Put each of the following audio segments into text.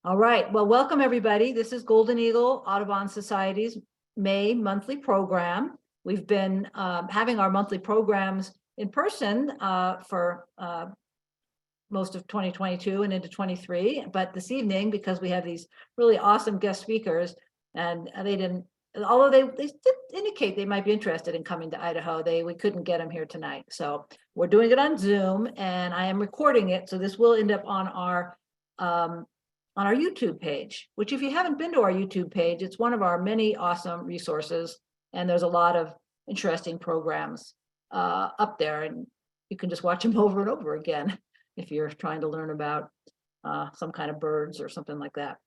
All right, well, welcome everybody. This is Golden Eagle Audubon Society's May monthly program. We've been having our monthly programs in person for most of 2022 and into 23, but this evening, because we have these really awesome guest speakers, and they didn't, although they did indicate they might be interested in coming to Idaho, we couldn't get them here tonight. So we're doing it on Zoom, and I am recording it, so this will end up on our YouTube page, which if you haven't been to our YouTube page, it's one of our many awesome resources. And there's a lot of interesting programs up there, and you can just watch them over and over again if you're trying to learn about some kind of birds or something like that.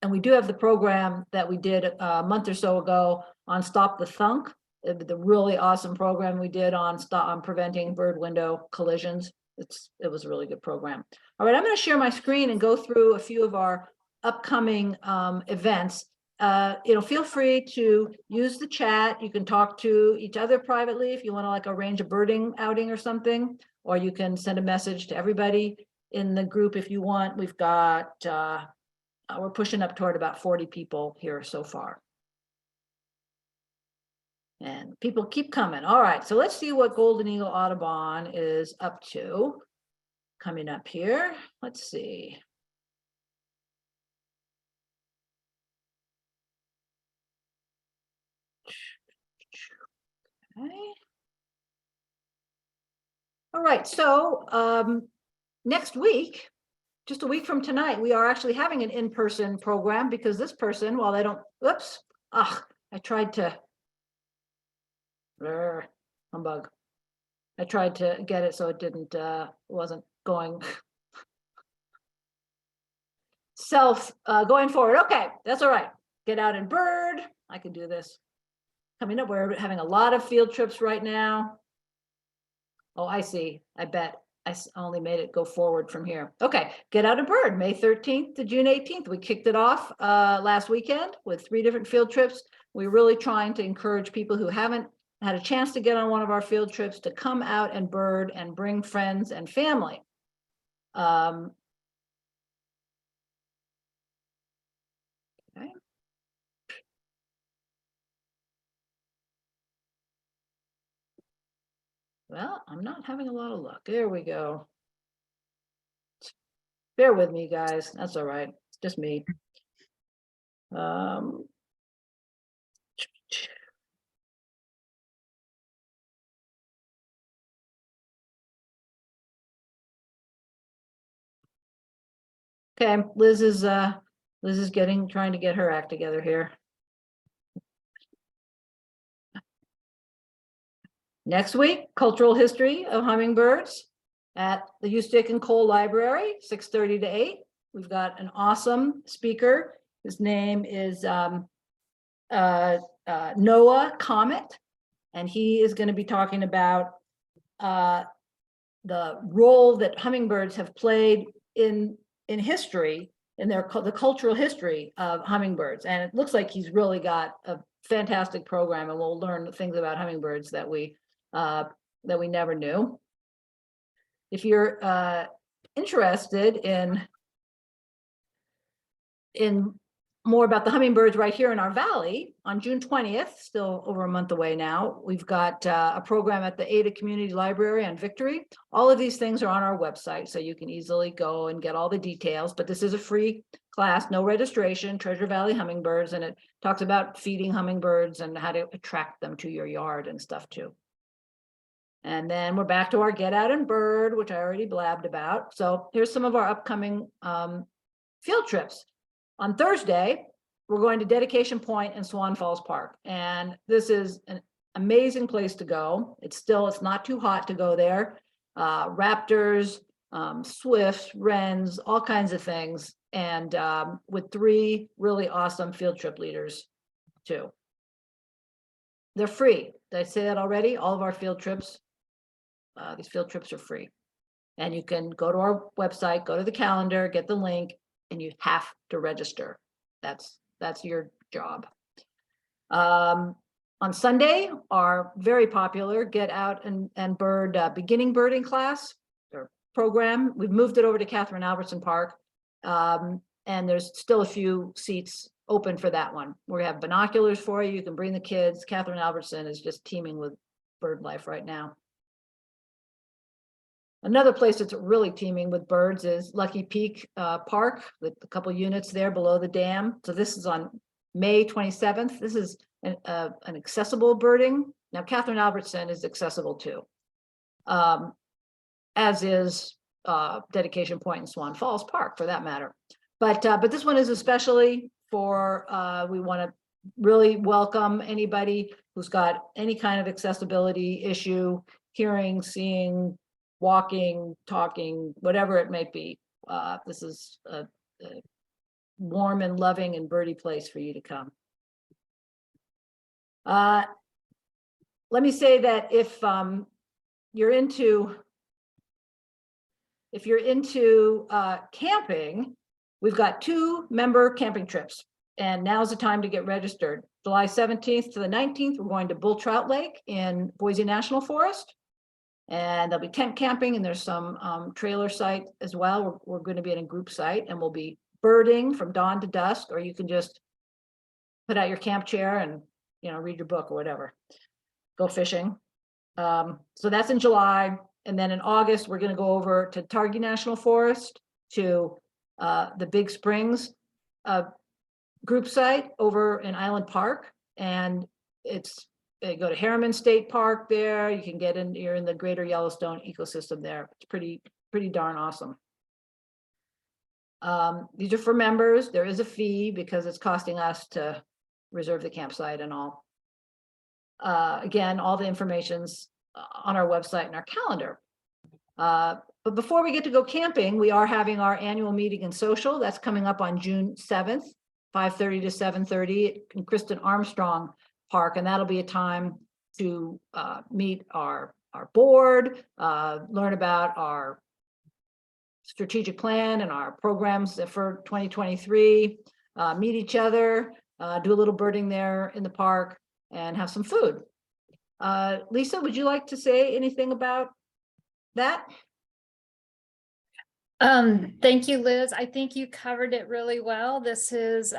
And we do have the program that we did a month or so ago on Stop the Thunk, the really awesome program we did on preventing bird window collisions. It was a really good program. All right, I'm going to share my screen and go through a few of our upcoming events. Feel free to use the chat. You can talk to each other privately if you want to like arrange a birding outing or something, or you can send a message to everybody in the group if you want. We've got, we're pushing up toward about 40 people here so far. And people keep coming. All right, so let's see what Golden Eagle Audubon is up to. Coming up here, let's see. Okay. All right, so next week, just a week from tonight, we are actually having an in-person program because this person, while they don't, whoops, I tried to, humbug. I tried to get it so it didn't, wasn't going going forward. Okay, that's all right. Get out and bird. I can do this. Coming up, we're having a lot of field trips right now. Oh, I see. I bet I only made it go forward from here. Okay, get out and bird, May 13th to June 18th. We kicked it off last weekend with 3 different field trips. We're really trying to encourage people who haven't had a chance to get on one of our field trips to come out and bird and bring friends and family. Okay. Well, I'm not having a lot of luck. There we go. Bear with me, guys. That's all right. It's just me. Okay, Liz is trying to get her act together here. Next week, cultural history of hummingbirds at the Ustick and Cole Library, 6:30 to 8. We've got an awesome speaker. His name is Noah Comet, and he is going to be talking about the role that hummingbirds have played in history, in the cultural history of hummingbirds. And it looks like he's really got a fantastic program, and we'll learn things about hummingbirds that we never knew. If you're interested in more about the hummingbirds right here in our valley, on June 20th, still over a month away now, we've got a program at the Ada Community Library on Victory. All of these things are on our website, so you can easily go and get all the details, but this is a free class, no registration, Treasure Valley Hummingbirds, and it talks about feeding hummingbirds and how to attract them to your yard and stuff too. And then we're back to our Get Out and Bird, which I already blabbed about. So here's some of our upcoming field trips. On Thursday, we're going to Dedication Point in Swan Falls Park. And this is an amazing place to go. It's not too hot to go there. Raptors, swifts, wrens, all kinds of things. And with 3 really awesome field trip leaders too. They're free. Did I say that already? All of our field trips, these field trips are free. And you can go to our website, go to the calendar, get the link, and you have to register. That's your job. On Sunday, our very popular Get Out and Bird beginning birding class or program. We've moved it over to Catherine Albertson Park. And there's still a few seats open for that one. We have binoculars for you. You can bring the kids. Catherine Albertson is just teeming with bird life right now. Another place that's really teeming with birds is Lucky Peak Park, with a couple units there below the dam. So this is on May 27th. This is an accessible birding. Now, Catherine Albertson is accessible too, as is Dedication Point and Swan Falls Park, for that matter. But this one is especially for, we want to really welcome anybody who's got any kind of accessibility issue, hearing, seeing, walking, talking, whatever it may be. This is a warm and loving and birdie place for you to come. Let me say that if you're into camping, we've got 2 member camping trips, and now's the time to get registered. July 17th to the 19th, we're going to Bull Trout Lake in Boise National Forest. And there'll be tent camping, and there's some trailer site as well. We're going to be in a group site, and we'll be birding from dawn to dusk, or you can just put out your camp chair and, read your book or whatever. Go fishing. So that's in July. And then in August, we're going to go over to Targhee National Forest, to the Big Springs group site over in Island Park. And they go to Harriman State Park there. You can get in, you're in the greater Yellowstone ecosystem there. It's pretty darn awesome. These are for members. There is a fee because it's costing us to reserve the campsite and all. Again, all the information's on our website and our calendar. But before we get to go camping, we are having our annual meeting and social. That's coming up on June 7th, 5:30 to 7:30 in Kristen Armstrong Park, and that'll be a time to meet our board, learn about our strategic plan and our programs for 2023, meet each other, do a little birding there in the park, and have some food. Lisa, would you like to say anything about that? Thank you, Liz. I think you covered it really well. This is,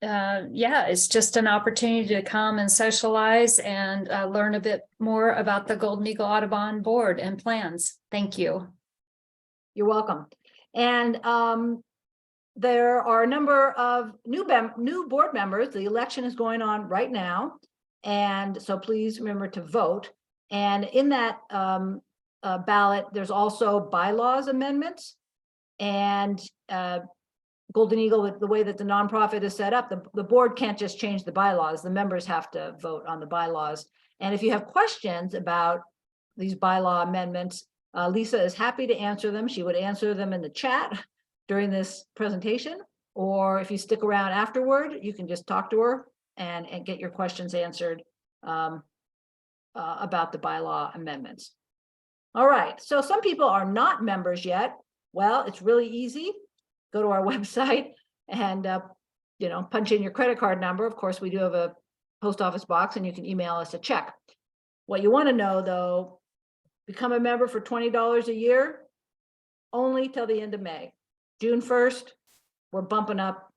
it's just an opportunity to come and socialize and learn a bit more about the Golden Eagle Audubon board and plans. Thank you. You're welcome. And there are a number of new board members. The election is going on right now. And so please remember to vote. And in that ballot, there's also bylaws amendments. And Golden Eagle, with the way that the nonprofit is set up, the board can't just change the bylaws. The members have to vote on the bylaws. And if you have questions about these bylaw amendments, Lisa is happy to answer them. She would answer them in the chat during this presentation, or if you stick around afterward, you can just talk to her and get your questions answered about the bylaw amendments. All right, so some people are not members yet. Well, it's really easy. Go to our website and punch in your credit card number. Of course, we do have a post office box, and you can email us a check. What you want to know, though, become a member for $20 a year, only till the end of May. June 1st, we're bumping up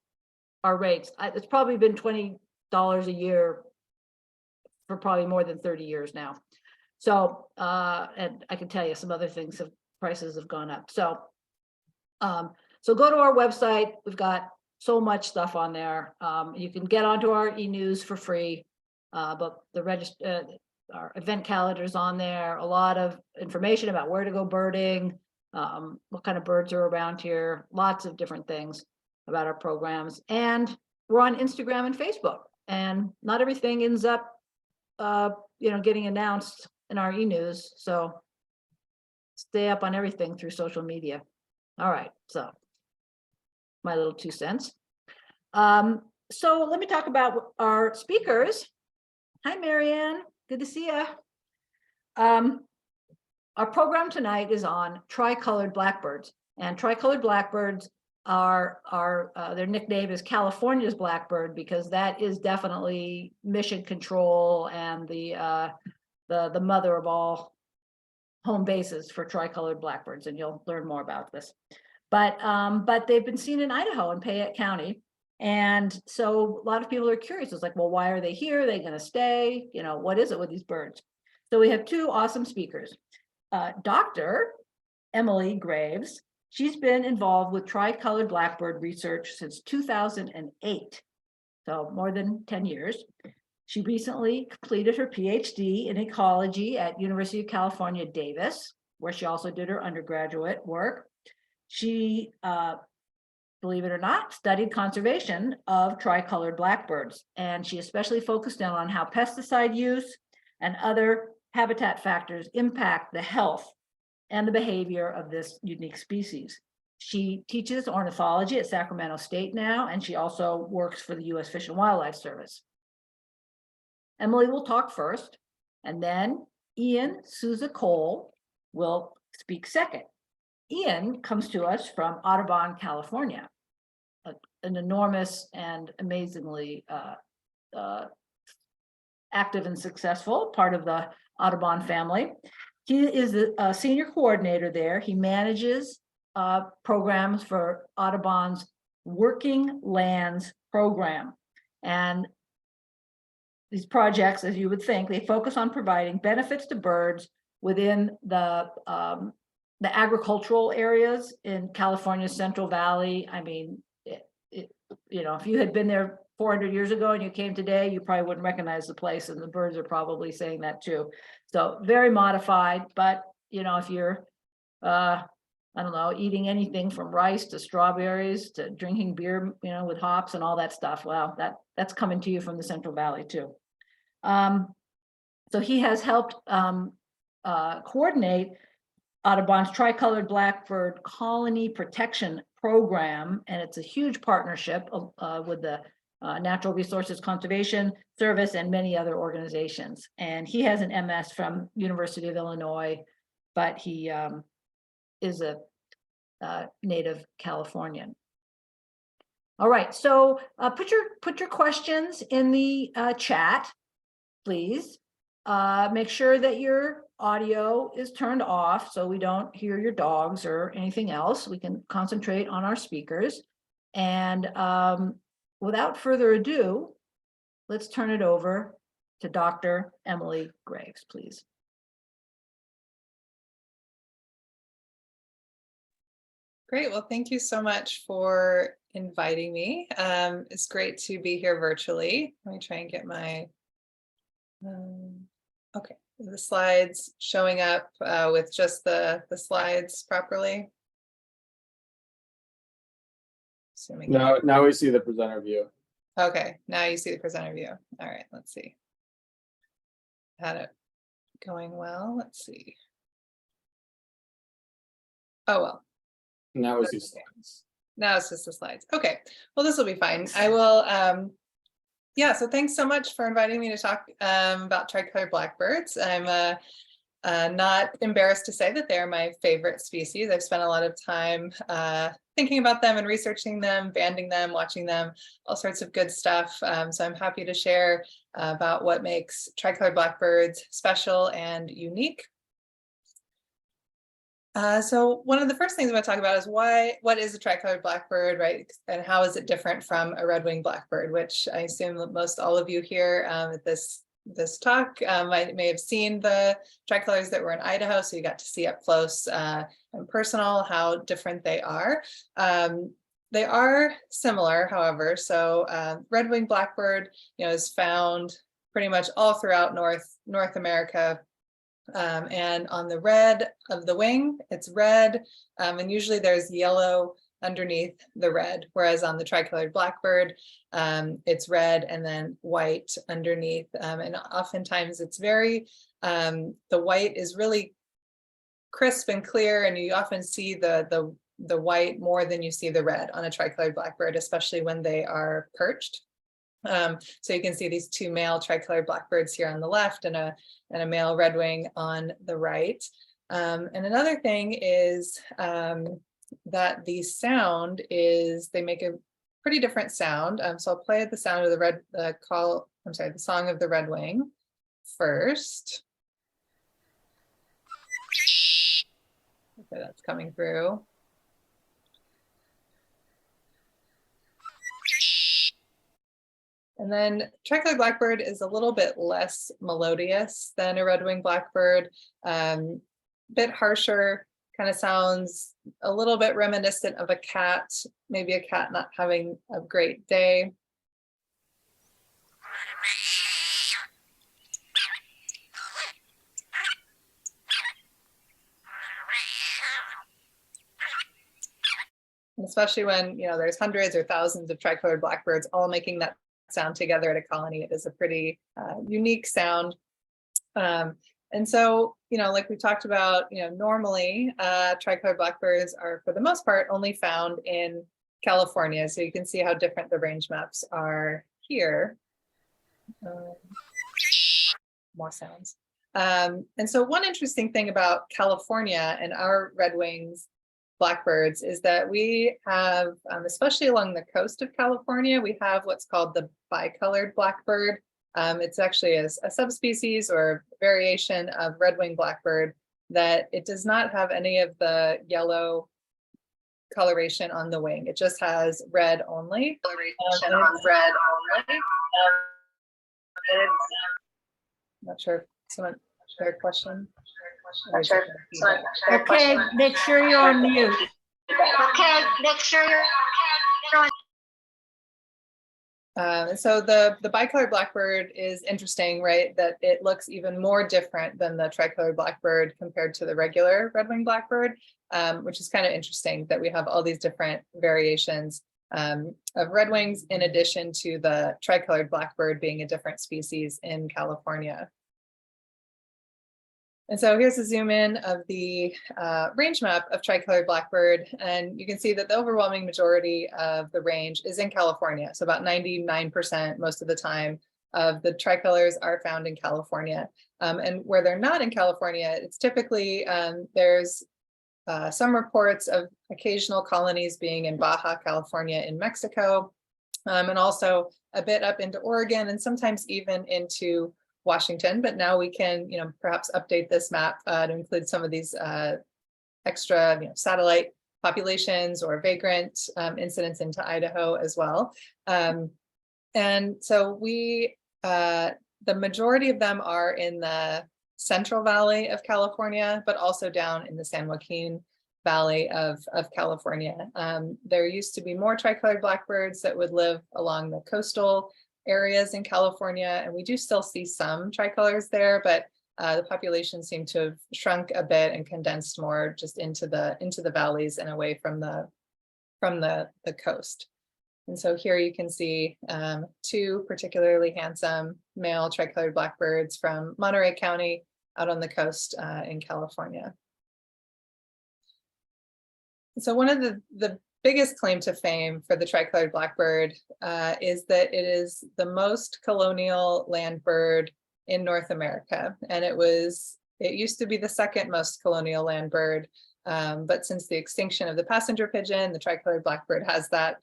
our rates. It's probably been $20 a year for probably more than 30 years now. So, and I can tell you some other things, prices have gone up. So, so go to our website. We've got so much stuff on there. You can get onto our e-news for free, but our event calendar is on there. A lot of information about where to go birding, what kind of birds are around here, lots of different things about our programs. And we're on Instagram and Facebook, and not everything ends up, getting announced in our e-news. So stay up on everything through social media. All right, so my little 2 cents. So let me talk about our speakers. Hi, Marianne. Good to see you. Our program tonight is on Tricolored Blackbirds, and Tricolored Blackbirds are their nickname is California's Blackbird, because that is definitely mission control and the mother of all home bases for Tricolored Blackbirds, and you'll learn more about this. But they've been seen in Idaho and Payette County. And so a lot of people are curious. It's like, well, why are they here? Are they going to stay? You know, what is it with these birds? So we have two awesome speakers. Dr. Emilie Graves. She's been involved with Tricolored Blackbird research since 2008, so more than 10 years. She recently completed her PhD in ecology at University of California, Davis, where she also did her undergraduate work. She, believe it or not, studied conservation of tricolored blackbirds, and she especially focused down on how pesticide use and other habitat factors impact the health and the behavior of this unique species. She teaches ornithology at Sacramento State now, and she also works for the U.S. Fish and Wildlife Service. Emilie will talk first, and then Ian Souza-Cole will speak second. Ian comes to us from Audubon, California, an enormous and amazingly active and successful part of the Audubon family. He is a senior coordinator there. He manages programs for Audubon's Working Lands program. And these projects, as you would think, they focus on providing benefits to birds within the agricultural areas in California's Central Valley. I mean, you know, if you had been there 400 years ago and you came today, you probably wouldn't recognize the place, and the birds are probably saying that too. So very modified, but you know, if you're, I don't know, eating anything from rice to strawberries to drinking beer, you know, with hops and all that stuff, well, that's coming to you from the Central Valley too. So he has helped coordinate Audubon's Tricolored Blackbird Colony Protection Program, and it's a huge partnership with the Natural Resources Conservation Service and many other organizations. And he has an MS from University of Illinois, but he is a native Californian. All right, so put your questions in the chat, please. Make sure that your audio is turned off so we don't hear your dogs or anything else. We can concentrate on our speakers. And without further ado, let's turn it over to Dr. Emilie Graves, please. Great. Well, thank you so much for inviting me. It's great to be here virtually. Let me try and get my, okay, the slides showing up with just the slides properly. Assuming now we see the presenter view. Okay, now you see the presenter view. All right, let's see. Had it going well. Let's see. Oh, well. Now we see slides. Now it's just the slides. Okay, well, this will be fine. I will, yeah, so thanks so much for inviting me to talk about tricolored blackbirds. I'm not embarrassed to say that they're my favorite species. I've spent a lot of time thinking about them and researching them, banding them, watching them, all sorts of good stuff. So I'm happy to share about what makes tricolored blackbirds special and unique. So one of the first things I'm going to talk about is what is a tricolored blackbird, right? And how is it different from a red-winged blackbird, which I assume that most all of you here at this talk may have seen the tricolors that were in Idaho, so you got to see up close and personal how different they are. They are similar, however. So red-winged blackbird, is found pretty much all throughout North America. And on the red of the wing, it's red, and usually there's yellow underneath the red, whereas on the tricolored blackbird, it's red and then white underneath, and oftentimes it's very, the white is really crisp and clear, and you often see the white more than you see the red on a tricolored blackbird, especially when they are perched. So you can see these two male tricolored blackbirds here on the left and a male redwing on the right. And another thing is that the sound is, they make a pretty different sound. So I'll play the sound of the the song of the redwing first. Okay, that's coming through. And then tricolored blackbird is a little bit less melodious than a red-winged blackbird, bit harsher, kind of sounds a little bit reminiscent of a cat, maybe a cat not having a great day. Especially when, you know, there's hundreds or thousands of tricolored blackbirds all making that sound together at a colony. It is a pretty unique sound. And so, you know, like we talked about, you know, normally tricolored blackbirds are for the most part only found in California. So you can see how different the range maps are here. More sounds. And so one interesting thing about California and our red wings blackbirds is that we have, especially along the coast of California, we have what's called the bicolored blackbird. It's actually a subspecies or variation of red-winged blackbird that it does not have any of the yellow coloration on the wing. It just has red only. Not sure if someone, their question. Okay, make sure you're on mute. Okay, make sure you're on. So the bicolored blackbird is interesting, right? That it looks even more different than the tricolored blackbird compared to the regular red-winged blackbird, which is kind of interesting that we have all these different variations of red wings in addition to the tricolored blackbird being a different species in California. And so here's a zoom in of the range map of tricolored blackbird. And you can see that the overwhelming majority of the range is in California. So about 99% most of the time of the tricolors are found in California. And where they're not in California, it's typically, there's some reports of occasional colonies being in Baja California in Mexico, and also a bit up into Oregon and sometimes even into Washington, but now we can, you know, perhaps update this map to include some of these extra, you know, satellite populations or vagrant incidents into Idaho as well. And so we, the majority of them are in the Central Valley of California, but also down in the San Joaquin Valley of California. There used to be more tricolored blackbirds that would live along the coastal areas in California, and we do still see some tricolors there, but the population seemed to have shrunk a bit and condensed more just into the valleys and away from the coast. And so here you can see two particularly handsome male tricolored blackbirds from Monterey County out on the coast in California. So one of the biggest claim to fame for the tricolored blackbird is that it is the most colonial land bird in North America. And it used to be the second most colonial land bird, but since the extinction of the passenger pigeon, the tricolored blackbird has that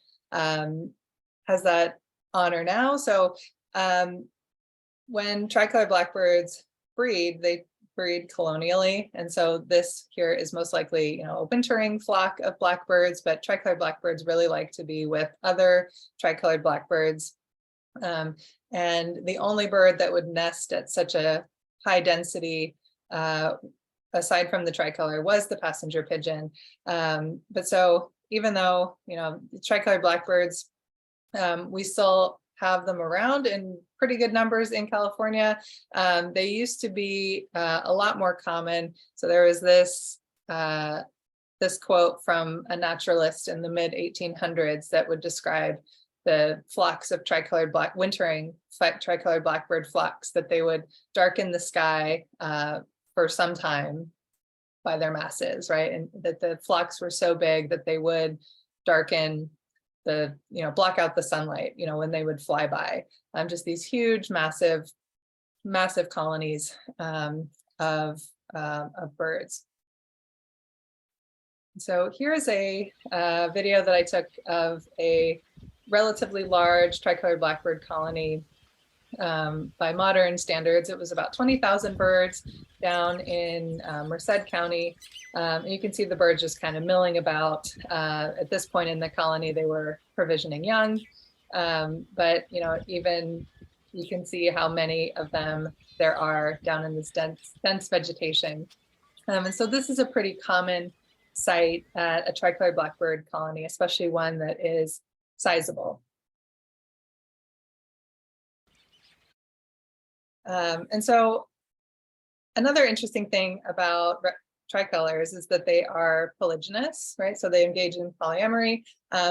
honor now. So when tricolored blackbirds breed, they breed colonially. And so this here is most likely, you know, a wintering flock of blackbirds, but tricolored blackbirds really like to be with other tricolored blackbirds. And the only bird that would nest at such a high density, aside from the tricolor, was the passenger pigeon. But so even though, you know, tricolored blackbirds, we still have them around in pretty good numbers in California. They used to be a lot more common. So there was this quote from a naturalist in the mid 1800s that would describe the flocks of wintering tricolored blackbird flocks, that they would darken the sky for some time by their masses, right? And that the flocks were so big that they would darken block out the sunlight, you know, when they would fly by. Just these huge, massive colonies of birds. So here's a video that I took of a relatively large tricolored blackbird colony. By modern standards, it was about 20,000 birds down in Merced County. You can see the birds just kind of milling about. At this point in the colony, they were provisioning young. But, even you can see how many of them there are down in this dense vegetation. And so this is a pretty common sight at a tricolored blackbird colony, especially one that is sizable. And so another interesting thing about tricolors is that they are polygynous, right? So they engage in polyamory,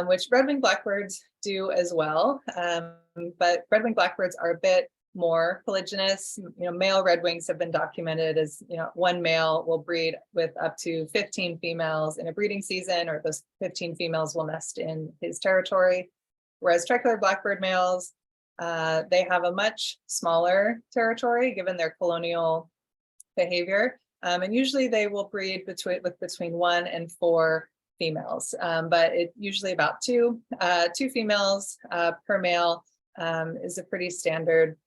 which red-winged blackbirds do as well. But red-winged blackbirds are a bit more polygynous. Male redwings have been documented as, one male will breed with up to 15 females in a breeding season, or those 15 females will nest in his territory. Whereas tricolored blackbird males, they have a much smaller territory given their colonial behavior. And usually they will breed between 1 and 4 females, but it usually about two females per male is a pretty standard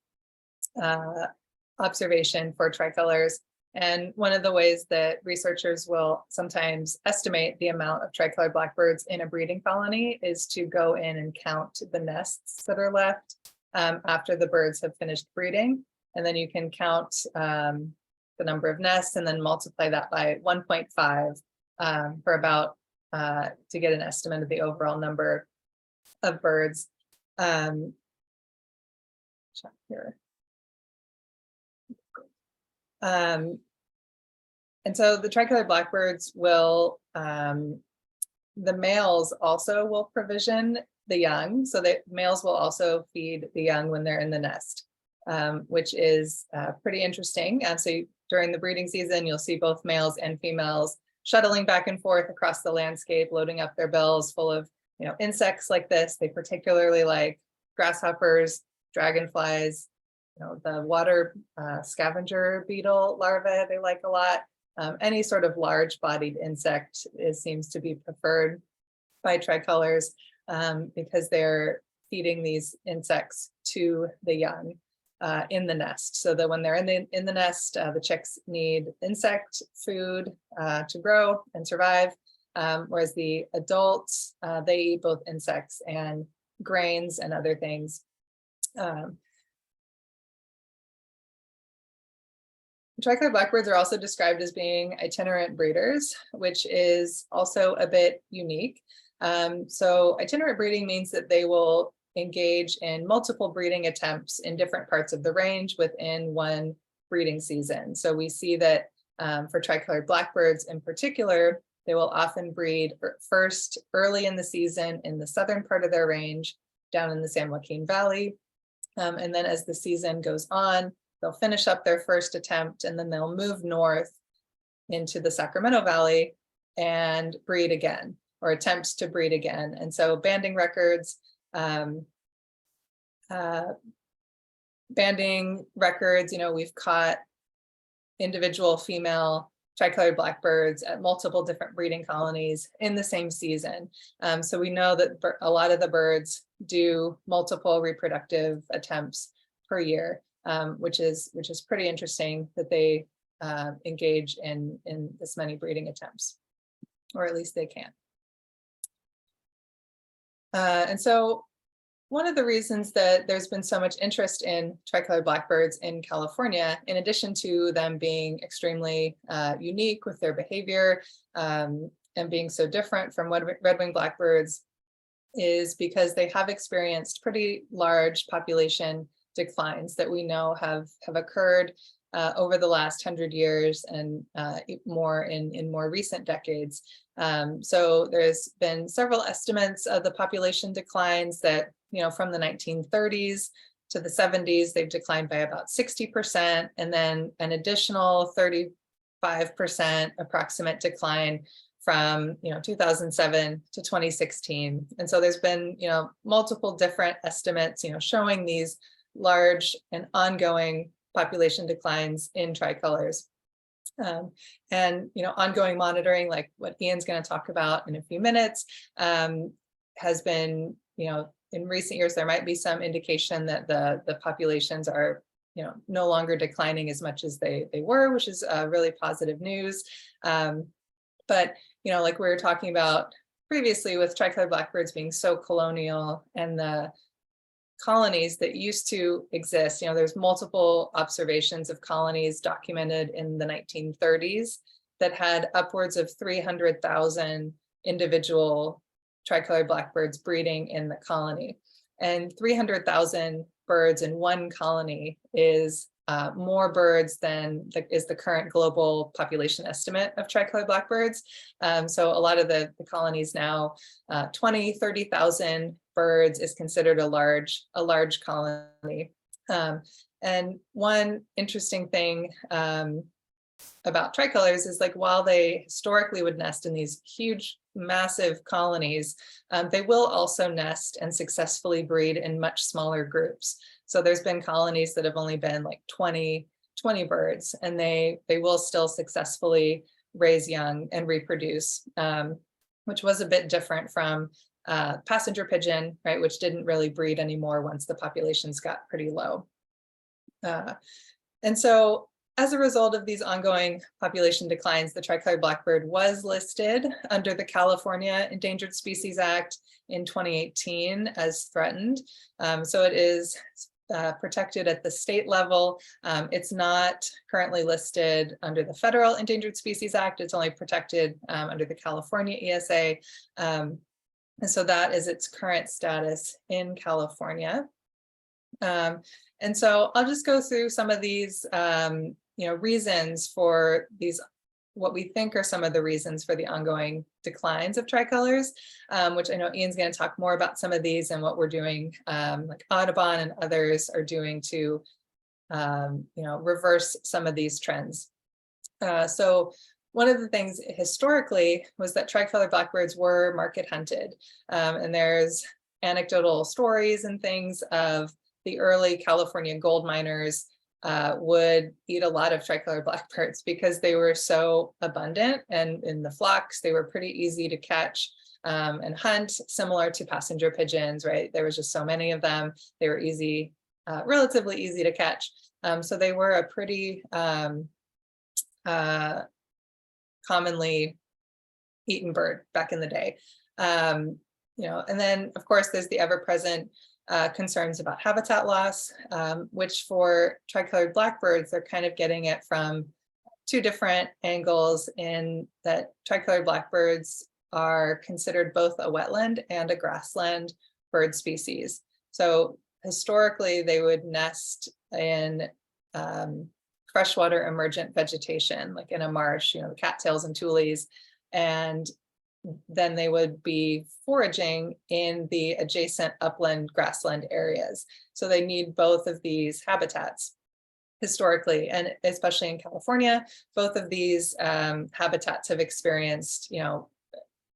observation for tricolors. And one of the ways that researchers will sometimes estimate the amount of tricolored blackbirds in a breeding colony is to go in and count the nests that are left after the birds have finished breeding. And then you can count the number of nests and then multiply that by 1.5 for about to get an estimate of the overall number of birds. Check here. And so the tricolored blackbirds will, the males also will provision the young. So the males will also feed the young when they're in the nest, which is pretty interesting. So during the breeding season, you'll see both males and females shuttling back and forth across the landscape, loading up their bills full of insects like this. They particularly like grasshoppers, dragonflies, the water scavenger beetle larvae they like a lot. Any sort of large-bodied insect seems to be preferred by tricolors because they're feeding these insects to the young in the nest. So that when they're in the nest, the chicks need insect food to grow and survive, whereas the adults, they eat both insects and grains and other things. Tricolored blackbirds are also described as being itinerant breeders, which is also a bit unique. So itinerant breeding means that they will engage in multiple breeding attempts in different parts of the range within one breeding season. So we see that for tricolored blackbirds in particular, they will often breed first early in the season in the southern part of their range, down in the San Joaquin Valley. And then as the season goes on, they'll finish up their first attempt and then they'll move north into the Sacramento Valley and breed again, or attempts to breed again. And so banding records, we've caught individual female tricolored blackbirds at multiple different breeding colonies in the same season. So we know that a lot of the birds do multiple reproductive attempts per year. Which is pretty interesting that they engage in this many breeding attempts, or at least they can. And so one of the reasons that there's been so much interest in tricolored blackbirds in California, in addition to them being extremely unique with their behavior and being so different from red-winged blackbirds, is because they have experienced pretty large population declines that we know have occurred over the last 100 years and more in more recent decades. So there's been several estimates of the population declines that, from the 1930s to the 70s, they've declined by about 60%, and then an additional 35% approximate decline from 2007 to 2016. And so there's been multiple different estimates showing these large and ongoing population declines in tricolors. And ongoing monitoring, like what Ian's going to talk about in a few minutes, has been, in recent years, there might be some indication that the populations are, no longer declining as much as they were, which is really positive news. But, like we were talking about previously with tricolored blackbirds being so colonial and the colonies that used to exist. You know, there's multiple observations of colonies documented in the 1930s that had upwards of 300,000 individual tricolored blackbirds breeding in the colony. And 300,000 birds in one colony is more birds than is the current global population estimate of tricolored blackbirds. So a lot of the colonies now, 20, 30,000 birds is considered a large colony. And one interesting thing about tricolors is, like, while they historically would nest in these huge, massive colonies, they will also nest and successfully breed in much smaller groups. So there's been colonies that have only been like 20 birds, and they will still successfully raise young and reproduce, which was a bit different from passenger pigeon, right, which didn't really breed anymore once the populations got pretty low. And so as a result of these ongoing population declines, the tricolored blackbird was listed under the California Endangered Species Act in 2018 as threatened. So it is protected at the state level. It's not currently listed under the Federal Endangered Species Act. It's only protected under the California ESA. And so that is its current status in California. And so I'll just go through some of these reasons for these, what we think are some of the reasons for the ongoing declines of tricolors, which I know Ian's going to talk more about some of these and what we're doing, like Audubon and others are doing to, reverse some of these trends. So one of the things historically was that tricolored blackbirds were market hunted, and there's anecdotal stories and things of the early California gold miners would eat a lot of tricolored blackbirds because they were so abundant, and in the flocks, they were pretty easy to catch and hunt, similar to passenger pigeons, right? There was just so many of them. They were easy, relatively easy to catch. So they were a pretty commonly eaten bird back in the day. And then of course, there's the ever-present concerns about habitat loss, which for tricolored blackbirds, they're kind of getting it from two different angles, in that tricolored blackbirds are considered both a wetland and a grassland bird species. So historically, they would nest in freshwater emergent vegetation, like in a marsh, the cattails and tules, and then they would be foraging in the adjacent upland grassland areas. So they need both of these habitats historically, and especially in California, both of these habitats have experienced,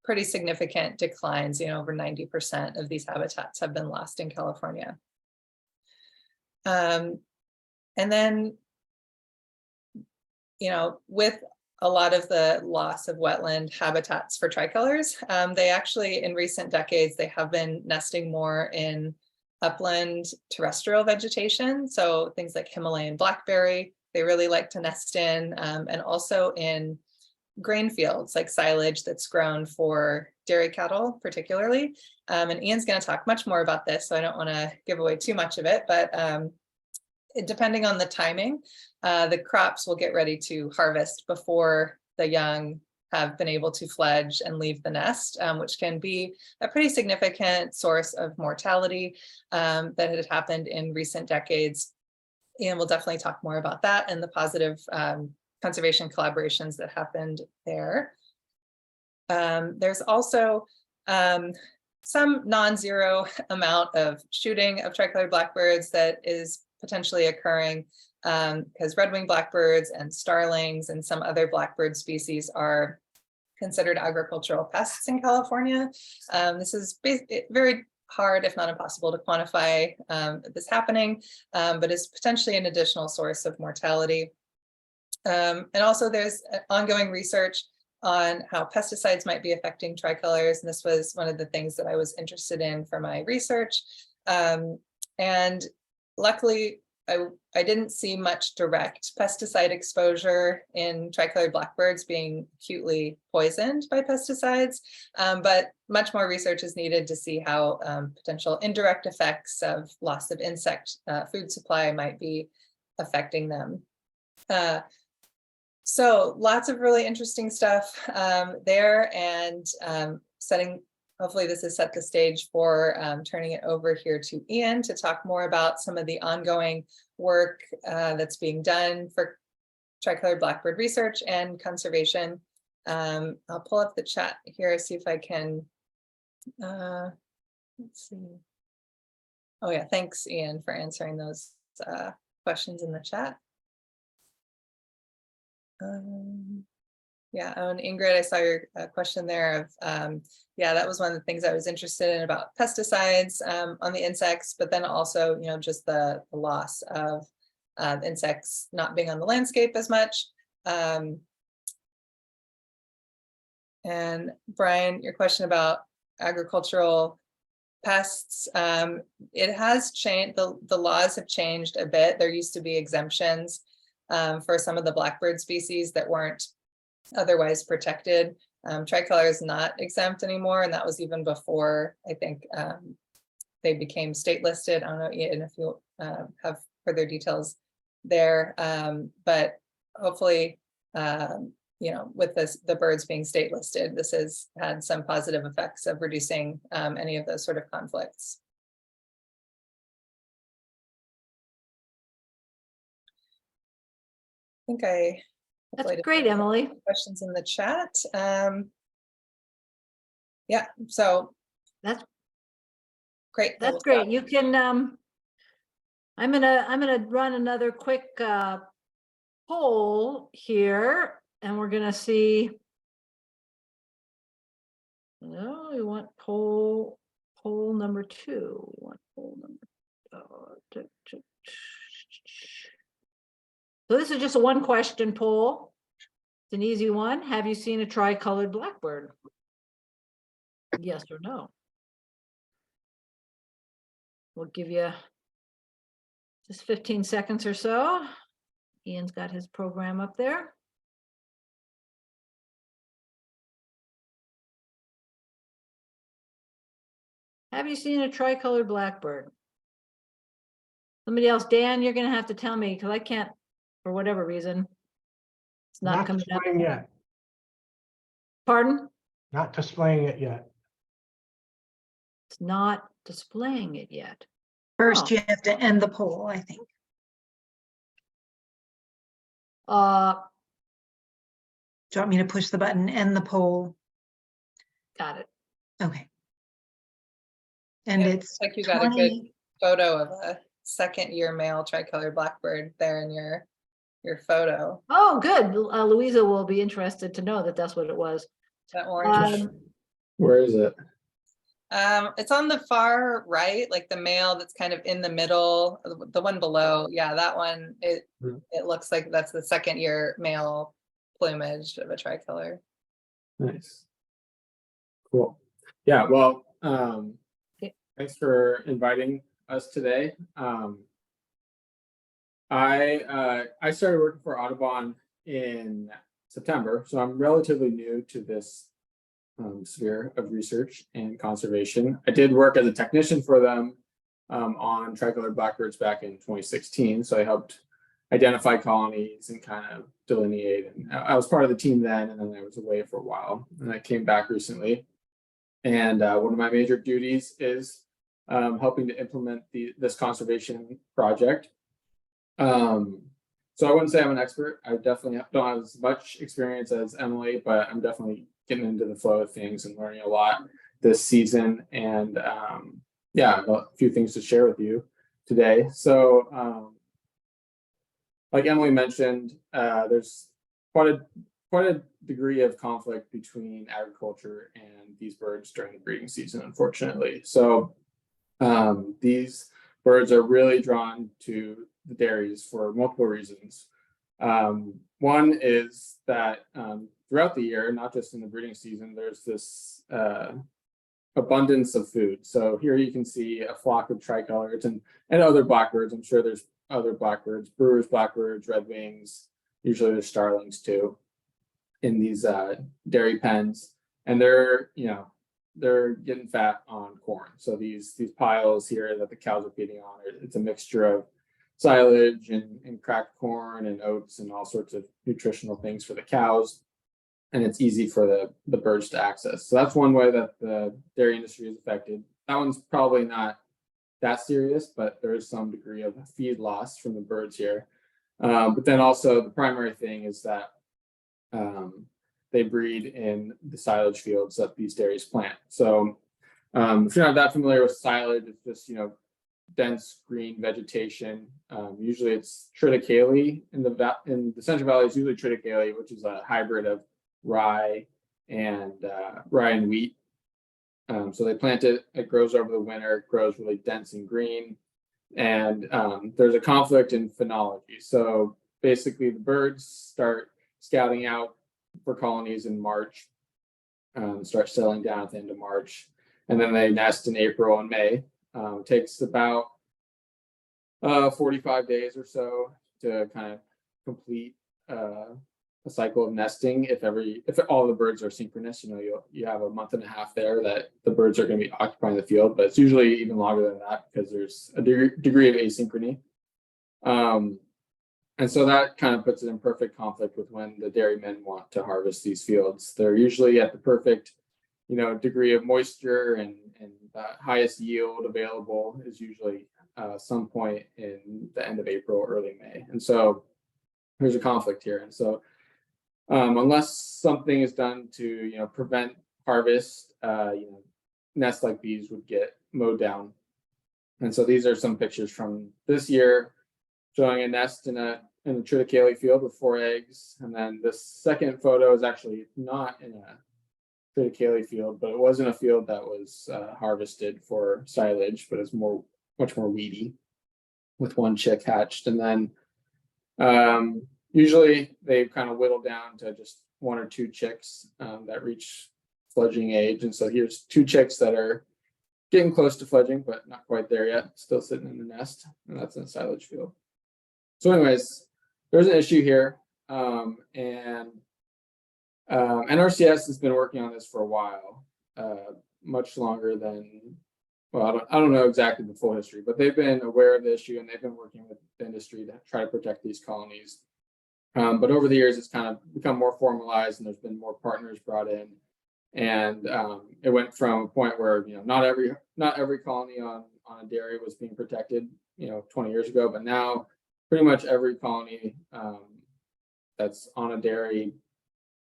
pretty significant declines. Over 90% of these habitats have been lost in California. And then, with a lot of the loss of wetland habitats for tricolors, they actually, in recent decades, they have been nesting more in upland terrestrial vegetation. So things like Himalayan blackberry, they really like to nest in, and also in grain fields, like silage that's grown for dairy cattle, particularly. And Ian's going to talk much more about this, so I don't want to give away too much of it, but depending on the timing, the crops will get ready to harvest before the young have been able to fledge and leave the nest, which can be a pretty significant source of mortality that had happened in recent decades. And we'll definitely talk more about that and the positive conservation collaborations that happened there. There's also some non-zero amount of shooting of tricolored blackbirds that is potentially occurring, because red-winged blackbirds and starlings and some other blackbird species are considered agricultural pests in California. This is very hard, if not impossible, to quantify this happening, but is potentially an additional source of mortality. And also there's ongoing research on how pesticides might be affecting tricolors, and this was one of the things that I was interested in for my research. And luckily, I didn't see much direct pesticide exposure in tricolored blackbirds being acutely poisoned by pesticides, but much more research is needed to see how potential indirect effects of loss of insect food supply might be affecting them. So lots of really interesting stuff there, and hopefully this has set the stage for turning it over here to Ian to talk more about some of the ongoing work that's being done for tricolored blackbird research and conservation. I'll pull up the chat here, see if I can, let's see. Oh yeah, thanks Ian for answering those questions in the chat. Yeah, and Ingrid, I saw your question there of, yeah, that was one of the things I was interested in about pesticides on the insects, but then also, you know, just the loss of insects not being on the landscape as much. And Brian, your question about agricultural pests, it has changed, the laws have changed a bit. There used to be exemptions for some of the blackbird species that weren't otherwise protected. Tricolor is not exempt anymore, and that was even before, I think, they became state listed. I don't know, Ian, if you have further details there, but hopefully, you know, with the birds being state listed, this has had some positive effects of reducing any of those sort of conflicts. I think That's great, Emily. questions in the chat. Yeah, so That's great. That's great. You can, I'm gonna run another quick poll here, and we're gonna see. No, we want poll number 2. We want poll number. So this is just a 1-question poll. It's an easy one. Have you seen a tricolored blackbird? Yes or no? We'll give you just 15 seconds or so. Ian's got his program up there. Have you seen a tricolored blackbird? Somebody else, Dan, you're gonna have to tell me because I can't, for whatever reason. It's not coming up. Displaying yet. Pardon? Not displaying it yet. It's not displaying it yet. First, Oh. you have to end the poll, I think. Got Do you want me to push the button, end the poll? it. Okay. And Yeah, it's like you got 20, a good photo of a second-year male tricolored blackbird there in your photo. Oh, good. Louisa will be interested to know that that's what it was. That orange. Where is it? It's on the far right, like the male that's kind of in the middle, the one below. Yeah, that one, it looks like that's the second-year male plumage of a tricolor. Nice. Cool. Yeah, well, Okay. thanks for inviting us today. I started working for Audubon in September, so I'm relatively new to this sphere of research and conservation. I did work as a technician for them on tricolored blackbirds back in 2016, so I helped identify colonies and kind of delineate. And I was part of the team then, and then I was away for a while, and I came back recently. And one of my major duties is helping to implement this conservation project. So I wouldn't say I'm an expert. I definitely don't have as much experience as Emily, but I'm definitely getting into the flow of things and learning a lot this season. And yeah, a few things to share with you today. So like Emily mentioned, there's quite a degree of conflict between agriculture and these birds during the breeding season, unfortunately. So these birds are really drawn to the dairies for multiple reasons. One is that throughout the year, not just in the breeding season, there's this abundance of food. So here you can see a flock of tricolors and other blackbirds. I'm sure there's other blackbirds, brewers, blackbirds, redwings, usually there's starlings too, in these dairy pens, and they're getting fat on corn. So these piles here that the cows are feeding on, it's a mixture of silage and cracked corn and oats and all sorts of nutritional things for the cows, and it's easy for the birds to access. So that's one way that the dairy industry is affected. That one's probably not that serious, but there is some degree of feed loss from the birds here. But then also the primary thing is that they breed in the silage fields that these dairies plant. So if you're not that familiar with silage, it's just dense green vegetation. Usually it's triticale in the Central Valley. It's usually triticale, which is a hybrid of rye and wheat. So they plant it. It grows over the winter. It grows really dense and green. And there's a conflict in phenology. So basically, the birds start scouting out for colonies in March, start settling down at the end of March, and then they nest in April and May. It takes about 45 days or so to kind of complete a cycle of nesting. If all the birds are synchronous, you have a month and a half there that the birds are going to be occupying the field, but it's usually even longer than that because there's a degree of asynchrony. And so that kind of puts it in perfect conflict with when the dairymen want to harvest these fields. They're usually at the perfect, degree of moisture, and the highest yield available is usually some point in the end of April, early May. And so there's a conflict here. And so unless something is done to, prevent harvest, nests like these would get mowed down. And so these are some pictures from this year showing a nest in a triticale field with 4 eggs. And then this second photo is actually not in a triticale field, but it was in a field that was harvested for silage, but it's much more weedy, with 1 chick hatched. And then usually they kind of whittle down to just 1 or 2 chicks that reach fledging age. And so here's 2 chicks that are getting close to fledging, but not quite there yet, still sitting in the nest, and that's in a silage field. So anyways, there's an issue here, and NRCS has been working on this for a while, much longer than, well, I don't know exactly the full history, but they've been aware of the issue and they've been working with the industry to try to protect these colonies. But over the years, it's kind of become more formalized and there's been more partners brought in. And it went from a point where, not every colony on a dairy was being protected, 20 years ago, but now pretty much every colony that's on a dairy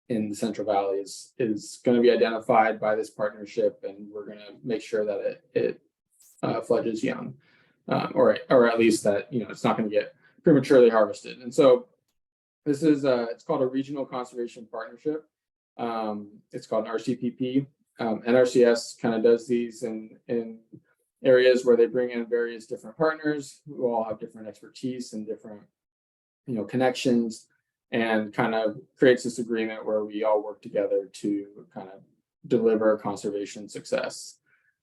in the Central Valley is going to be identified by this partnership, and we're going to make sure that it fledges young, or at least that it's not going to get prematurely harvested. And so this is it's called a regional conservation partnership. It's called an RCPP. NRCS kind of does these in areas where they bring in various different partners who all have different expertise and different connections, and kind of creates this agreement where we all work together to kind of deliver conservation success.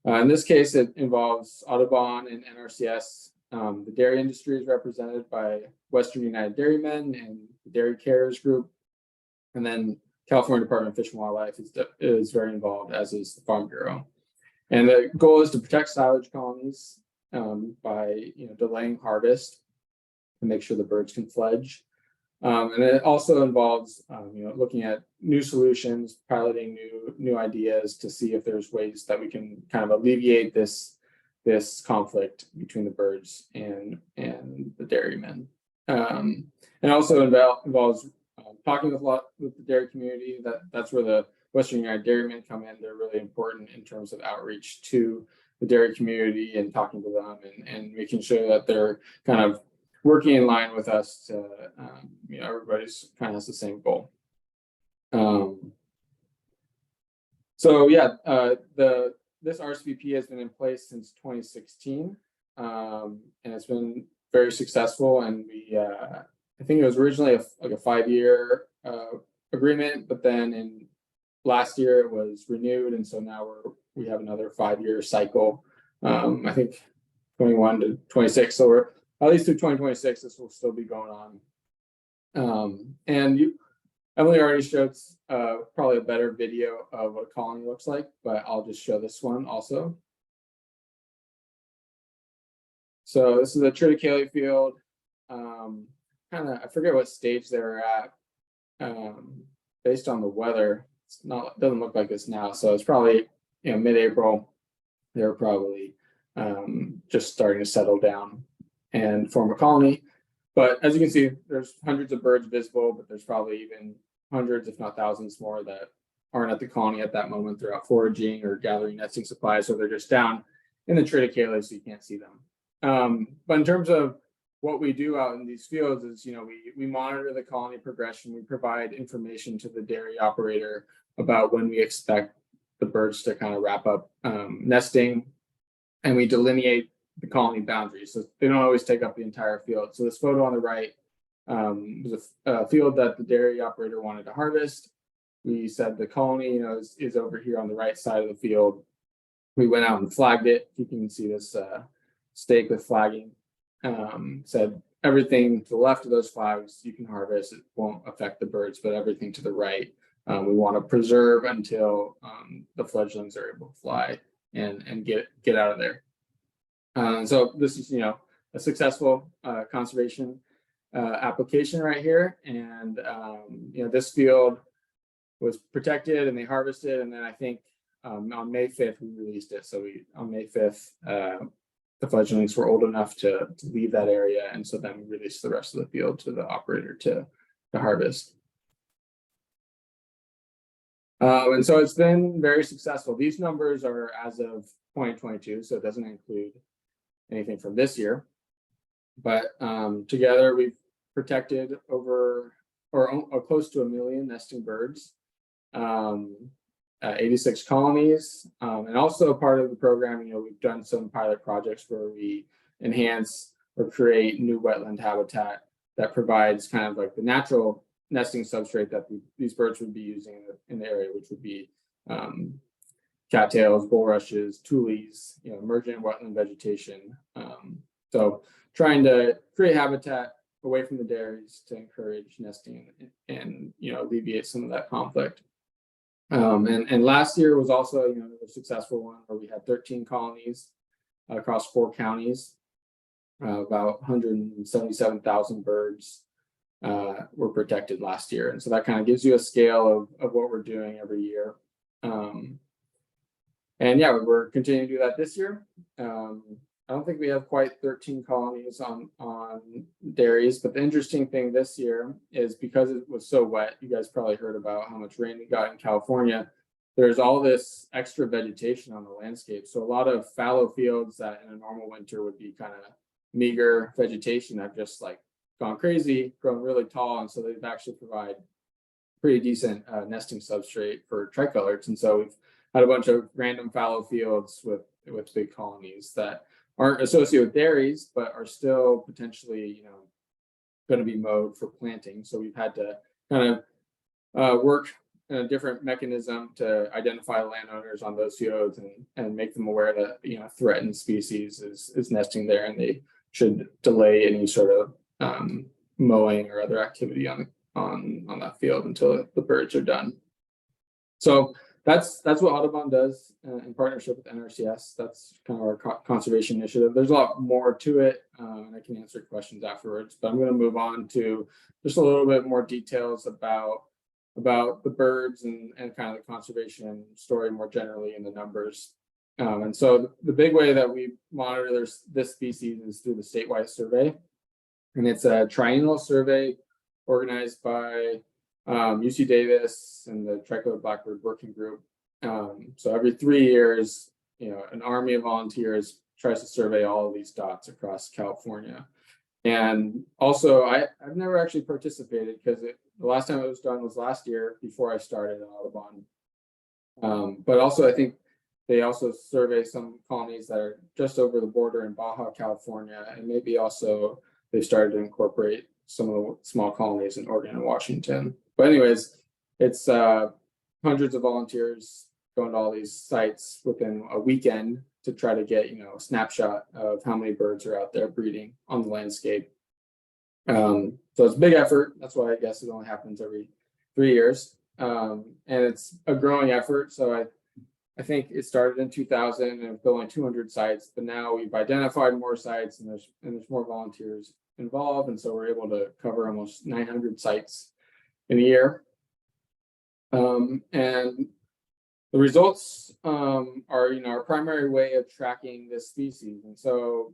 In this case, it involves Audubon and NRCS. The dairy industry is represented by Western United Dairymen and the Dairy Cares Group. And then California Department of Fish and Wildlife is very involved, as is the Farm Bureau. And the goal is to protect silage colonies by delaying harvest to make sure the birds can fledge. And it also involves looking at new solutions, piloting new ideas to see if there's ways that we can kind of alleviate this conflict between the birds and the dairymen. And also involves talking with the dairy community. That's where the Western United Dairymen come in. They're really important in terms of outreach to the dairy community and talking to them and making sure that they're kind of working in line with us to, everybody's kind of has the same goal. This RCPP has been in place since 2016, and it's been very successful. And I think it was originally a 5-year agreement, but then in last year it was renewed, and so now we have another 5-year cycle. I think 21 to 26. So at least through 2026, this will still be going on. Emilie already showed probably a better video of what a colony looks like, but I'll just show this one also. So this is a triticale field. I forget what stage they were at. Based on the weather, it doesn't look like this now. So it's probably, mid-April. They're probably just starting to settle down and form a colony. But as you can see, there's hundreds of birds visible, but there's probably even hundreds, if not thousands more that aren't at the colony at that moment. They're out foraging or gathering nesting supplies. So they're just down in the triticale, so you can't see them. But in terms of what we do out in these fields is, we monitor the colony progression. We provide information to the dairy operator about when we expect the birds to kind of wrap up nesting, and we delineate the colony boundaries. So they don't always take up the entire field. So this photo on the right was a field that the dairy operator wanted to harvest. We said the colony, is over here on the right side of the field. We went out and flagged it. You can see this stake with flagging. Said everything to the left of those flags you can harvest. It won't affect the birds, but everything to the right we want to preserve until the fledglings are able to fly and get out of there. So this is a successful conservation application right here, and this field was protected and they harvested, and then I think on May 5th we released it. So on May 5th the fledglings were old enough to leave that area, and so then we released the rest of the field to the operator to harvest. And so it's been very successful. These numbers are as of 2022, so it doesn't include anything from this year. But together we've protected over or close to 1 million nesting birds, 86 colonies, and also part of the program, we've done some pilot projects where we enhance or create new wetland habitat that provides kind of like the natural nesting substrate that these birds would be using in the area, which would be cattails, bulrushes, tules, emergent wetland vegetation. So trying to create habitat away from the dairies to encourage nesting and alleviate some of that conflict. And last year was also a successful one where we had 13 colonies across 4 counties. About 177,000 birds were protected last year, and so that kind of gives you a scale of what we're doing every year. And yeah, we're continuing to do that this year. I don't think we have quite 13 colonies on dairies, but the interesting thing this year is because it was so wet, you guys probably heard about how much rain we got in California. There's all this extra vegetation on the landscape. So a lot of fallow fields that in a normal winter would be kind of meager vegetation have just like gone crazy, grown really tall. And so they've actually provide pretty decent nesting substrate for tricoloreds. And so we've had a bunch of random fallow fields with big colonies that aren't associated with dairies, but are still potentially, going to be mowed for planting. So we've had to kind of work in a different mechanism to identify landowners on those fields and make them aware that, threatened species is nesting there, and they should delay any sort of mowing or other activity on that field until the birds are done. So that's what Audubon does in partnership with NRCS. That's kind of our conservation initiative. There's a lot more to it, and I can answer questions afterwards, but I'm going to move on to just a little bit more details about the birds and kind of the conservation story more generally in the numbers. And so the big way that we monitor this species is through the statewide survey, and it's a triennial survey organized by UC Davis and the Tricolored Blackbird Working Group. So every 3 years, an army of volunteers tries to survey all of these dots across California. And also, I've never actually participated because the last time it was done was last year before I started at Audubon. But also, I think they also survey some colonies that are just over the border in Baja California, and maybe also they've started to incorporate some of the small colonies in Oregon and Washington. But anyways, it's hundreds of volunteers going to all these sites within a weekend to try to get, a snapshot of how many birds are out there breeding on the landscape. So it's a big effort. That's why I guess it only happens every 3 years. And it's a growing effort. So I think it started in 2000 and it's only 200 sites, but now we've identified more sites and there's more volunteers involved. And so we're able to cover almost 900 sites in a year. And the results are, our primary way of tracking this species. And so,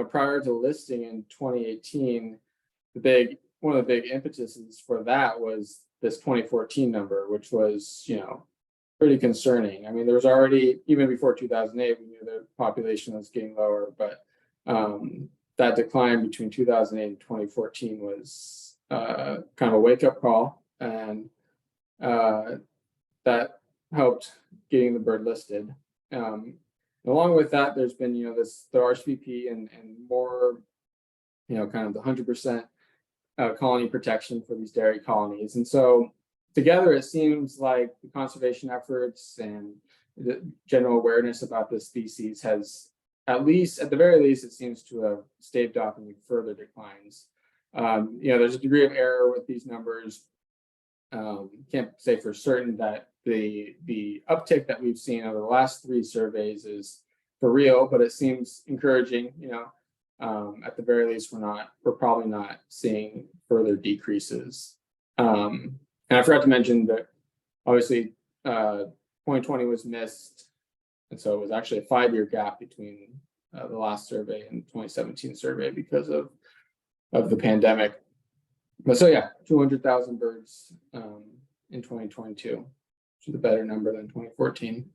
prior to listing in 2018, one of the big impetuses for that was this 2014 number, which was, pretty concerning. I mean, there was already, even before 2008, we knew the population was getting lower, but that decline between 2008 and 2014 was kind of a wake-up call, and that helped getting the bird listed. Along with that, there's been, the RSVP and more, kind of the 100% colony protection for these dairy colonies. And so together, it seems like the conservation efforts and the general awareness about this species has, at the very least, it seems to have staved off any further declines. There's a degree of error with these numbers. Can't say for certain that the uptick that we've seen over the last 3 surveys is for real, but it seems encouraging. At the very least, we're probably not seeing further decreases. And I forgot to mention that obviously 2020 was missed. And so it was actually a 5-year gap between the last survey and 2017 survey because of the pandemic. But so yeah, 200,000 birds in 2022, which is a better number than 2014.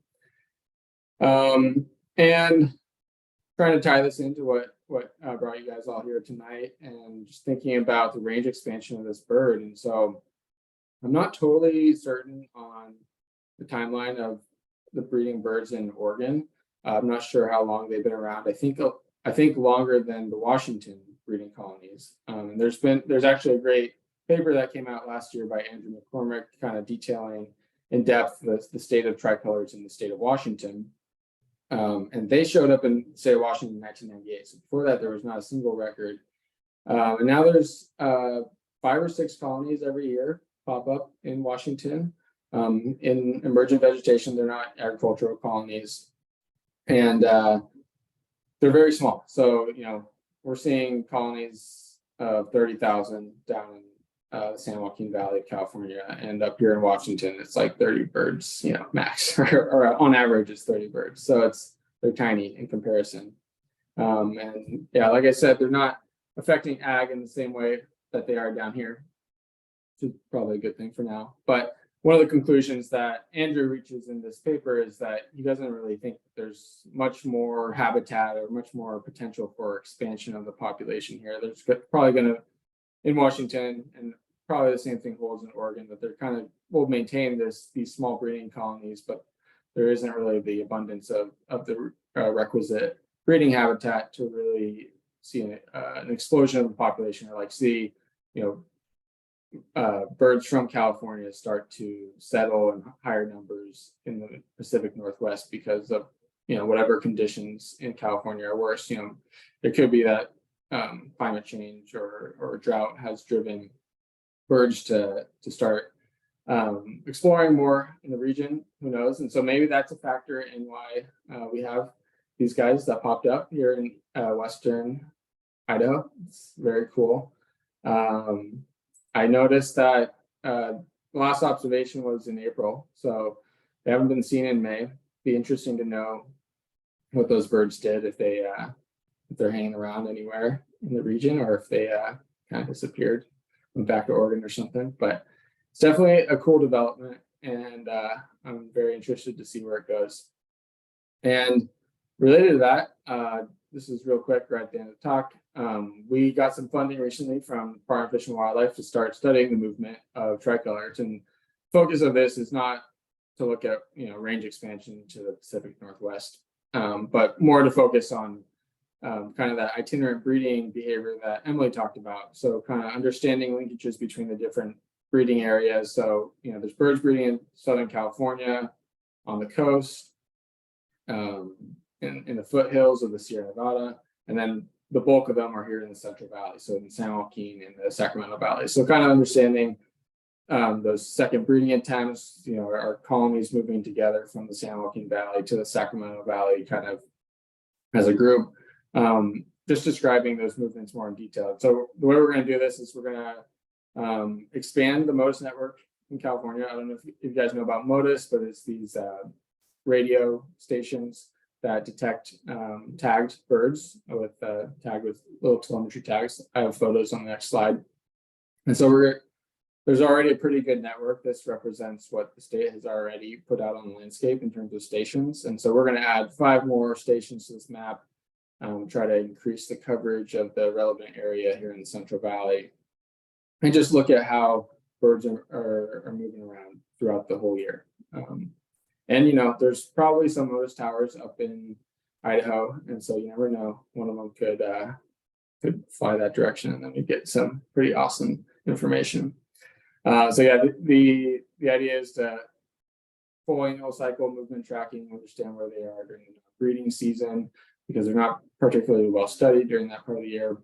And trying to tie this into what brought you guys all here tonight, and just thinking about the range expansion of this bird. And so I'm not totally certain on the timeline of the breeding birds in Oregon. I'm not sure how long they've been around. I think longer than the Washington breeding colonies. And there's actually a great paper that came out last year by Andrew McCormick, kind of detailing in depth the state of tricolors in the state of Washington. And they showed up in the state of Washington in 1998. So before that, there was not a single record. And now there's 5 or 6 colonies every year pop up in Washington in emergent vegetation. They're not agricultural colonies, and they're very small. So, we're seeing colonies of 30,000 down in the San Joaquin Valley of California, and up here in Washington, it's like 30 birds, max, or on average, it's 30 birds. So they're tiny in comparison. And yeah, like I said, they're not affecting ag in the same way that they are down here, which is probably a good thing for now. But one of the conclusions that Andrew reaches in this paper is that he doesn't really think that there's much more habitat or much more potential for expansion of the population here. There's probably going to, in Washington, and probably the same thing holds in Oregon, that they're kind of will maintain these small breeding colonies, but there isn't really the abundance of the requisite breeding habitat to really see an explosion of the population, or like see, birds from California start to settle in higher numbers in the Pacific Northwest because of, whatever conditions in California are worse. There could be that climate change or drought has driven birds to start exploring more in the region. Who knows? And so maybe that's a factor in why we have these guys that popped up here in Western Idaho. It's very cool. I noticed that the last observation was in April, so they haven't been seen in May. Be interesting to know what those birds did, if they're hanging around anywhere in the region, or if they kind of disappeared, went back to Oregon or something. But it's definitely a cool development, and I'm very interested to see where it goes. And related to that, this is real quick right at the end of the talk. We got some funding recently from Department of Fish and Wildlife to start studying the movement of tricolors. And focus of this is not to look at range expansion to the Pacific Northwest, but more to focus on kind of that itinerant breeding behavior that Emilie talked about. So kind of understanding linkages between the different breeding areas. So there's birds breeding in Southern California on the coast. in the foothills of the Sierra Nevada, and then the bulk of them are here in the Central Valley, so in San Joaquin and the Sacramento Valley. So kind of understanding those second breeding attempts, our colonies moving together from the San Joaquin Valley to the Sacramento Valley kind of as a group, just describing those movements more in detail. So the way we're going to do this is we're going to expand the MODIS network in California. I don't know if you guys know about MODIS, but it's these radio stations that detect tagged birds with tagged with little telemetry tags. I have photos on the next slide. And so there's already a pretty good network. This represents what the state has already put out on the landscape in terms of stations. And so we're going to add 5 more stations to this map, try to increase the coverage of the relevant area here in the Central Valley, and just look at how birds are moving around throughout the whole year. And there's probably some MODIS towers up in Idaho, and so you never know, one of them could fly that direction, and then you get some pretty awesome information. So yeah, the idea is to full annual cycle movement tracking, understand where they are during the breeding season, because they're not particularly well studied during that part of the year.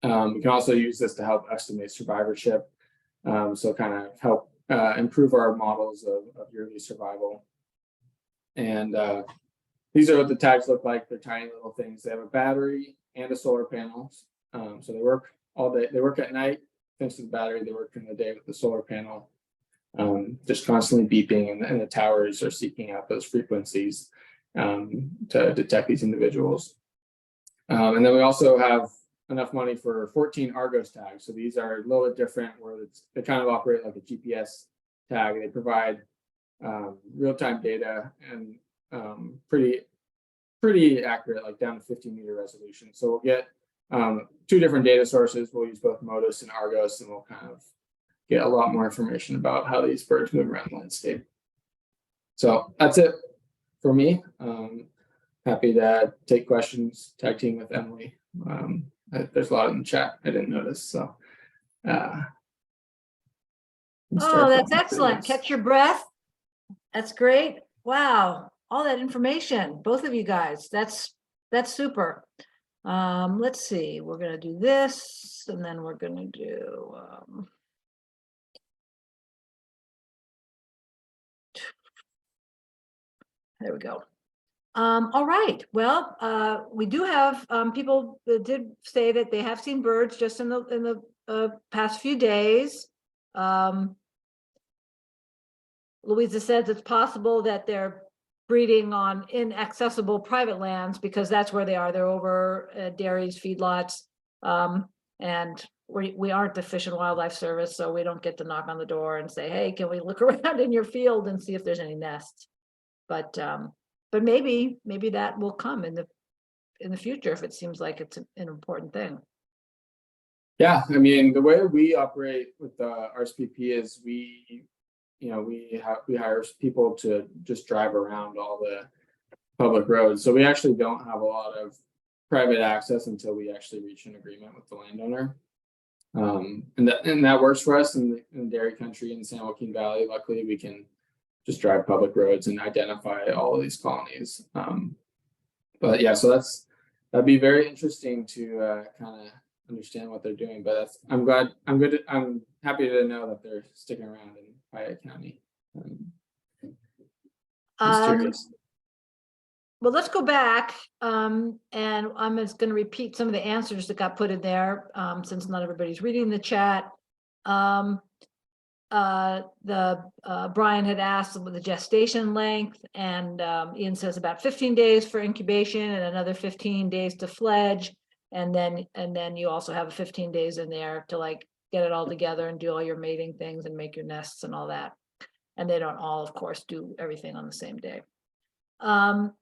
We can also use this to help estimate survivorship, so kind of help improve our models of yearly survival. And these are what the tags look like. They're tiny little things. They have a battery and a solar panel. So they work all day. They work at night thanks to the battery. They work during the day with the solar panel, just constantly beeping, and the towers are seeking out those frequencies to detect these individuals. And then we also have enough money for 14 Argos tags. So these are a little bit different, where they kind of operate like a GPS tag. They provide real-time data and pretty accurate, like down to 50-meter resolution. So we'll get 2 different data sources. We'll use both MODIS and Argos, and we'll kind of get a lot more information about how these birds move around the landscape. So that's it for me. Happy to take questions, tag team with Emilie. There's a lot in the chat I didn't notice, so. Oh, that's excellent. Catch your breath. That's great. Wow, all that information, both of you guys. That's super. Let's see. We're gonna do this, and then we're gonna do. There we go. All right. Well, we do have people that did say that they have seen birds just in the past few days. Louisa says it's possible that they're breeding on inaccessible private lands, because that's where they are. They're over dairies, feedlots, and we aren't the Fish and Wildlife Service, so we don't get to knock on the door and say, hey, can we look around in your field and see if there's any nests? But maybe that will come in the future if it seems like it's an important thing. Yeah, I mean, the way we operate with the RSPP is we hire people to just drive around all the public roads. So we actually don't have a lot of private access until we actually reach an agreement with the landowner. And that works for us in dairy country in the San Joaquin Valley. Luckily, we can just drive public roads and identify all of these colonies. But yeah, so that'd be very interesting to kind of understand what they're doing. But I'm happy to know that they're sticking around in Payette County. Well, let's go back, and I'm just going to repeat some of the answers that got put in there, since not everybody's reading the chat. Brian had asked with the gestation length, and Ian says about 15 days for incubation and another 15 days to fledge, and then you also have 15 days in there to like get it all together and do all your mating things and make your nests and all that. And they don't all, of course, do everything on the same day. And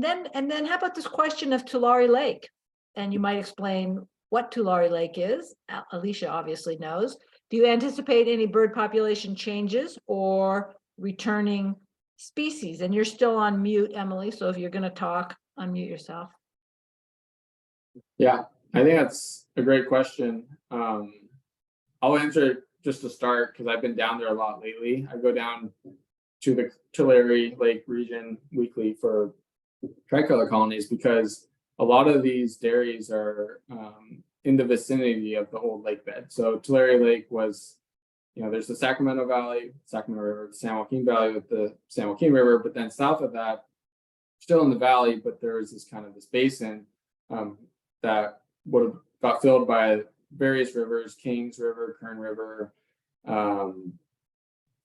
then how about this question of Tulare Lake? And you might explain what Tulare Lake is. Alicia obviously knows. Do you anticipate any bird population changes or returning species? And you're still on mute, Emilie, so if you're going to talk, unmute yourself. Yeah, I think that's a great question. I'll answer it just to start because I've been down there a lot lately. I go down to the Tulare Lake region weekly for tricolor colonies, because a lot of these dairies are in the vicinity of the old lake bed. So Tulare Lake was, there's the Sacramento Valley, Sacramento River, the San Joaquin Valley with the San Joaquin River, but then south of that, still in the valley, but there was this basin that would have got filled by various rivers, Kings River, Kern River,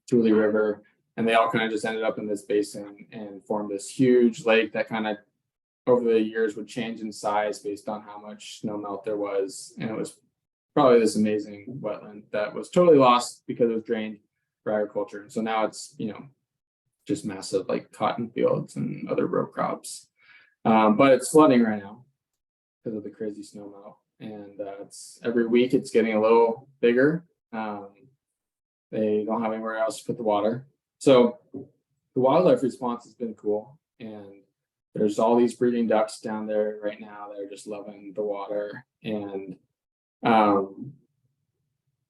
Tule River, and they all kind of just ended up in this basin and formed this huge lake that kind of over the years would change in size based on how much snow melt there was. And it was probably this amazing wetland that was totally lost because it was drained for agriculture. And so now it's, just massive like cotton fields and other row crops. But it's flooding right now because of the crazy snow melt. And it's every week it's getting a little bigger. They don't have anywhere else to put the water. So the wildlife response has been cool. And there's all these breeding ducks down there right now that are just loving the water. And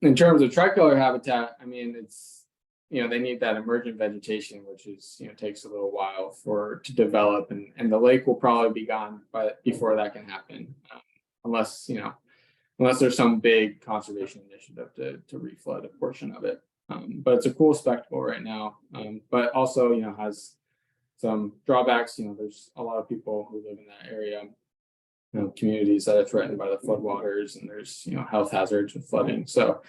in terms of tricolor habitat, I mean, it's, they need that emergent vegetation, which is, takes a little while to develop, and the lake will probably be gone before that can happen, unless there's some big conservation initiative to reflood a portion of it. But it's a cool spectacle right now, but also, has some drawbacks. There's a lot of people who live in that area, communities that are threatened by the floodwaters, and there's, health hazards with flooding. So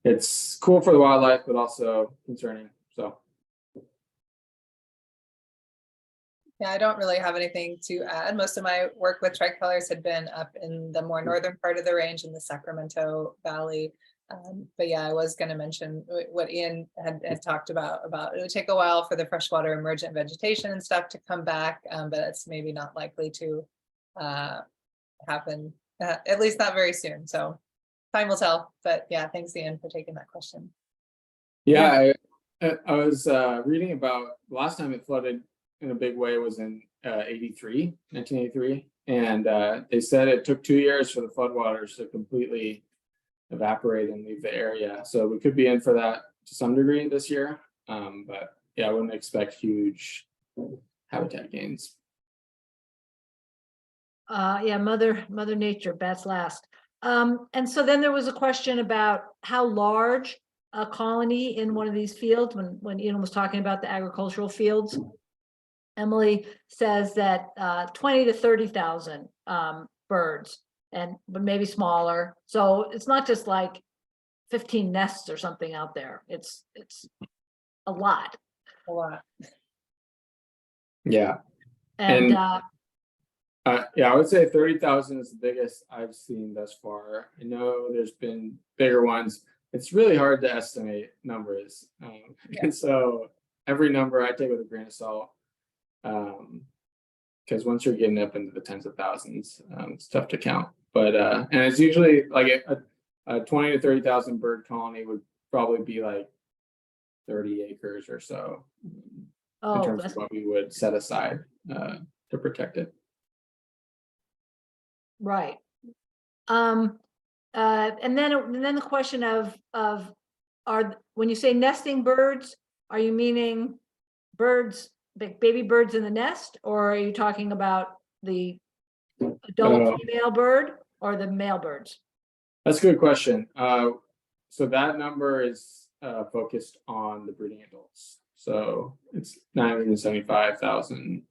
it's cool for the wildlife, but also concerning. So. Yeah, I don't really have anything to add. Most of my work with tricolors had been up in the more northern part of the range in the Sacramento Valley. But yeah, I was going to mention what Ian had talked about it would take a while for the freshwater emergent vegetation and stuff to come back, but it's maybe not likely to happen, at least not very soon. So time will tell. But yeah, thanks Ian for taking that question. Yeah, I was reading about the last time it flooded in a big way was in 1983, and they said it took 2 years for the floodwaters to completely evaporate and leave the area. So we could be in for that to some degree this year, but yeah, I wouldn't expect huge habitat gains. Yeah, Mother Nature, bats last. And so then there was a question about how large a colony in one of these fields, when Ian was talking about the agricultural fields. Emilie says that 20 to 30,000 birds, but maybe smaller. So it's not just like 15 nests or something out there. It's a lot. A lot. Yeah, I would say 30,000 is the biggest I've seen thus far. I know there's been bigger ones. It's really hard to estimate numbers. And so every number I take with a grain of salt, because once you're getting up into the tens of thousands, it's tough to count. But and it's usually like a 20 to 30,000 bird colony would probably be like 30 acres or so in terms of what we would set aside to protect it. Right. And then the question of when you say nesting birds, are you meaning birds, like baby birds in the nest, or are you talking about the adult female bird or the male birds? That's a good question. So that number is focused on the breeding adults. So it's 975,000.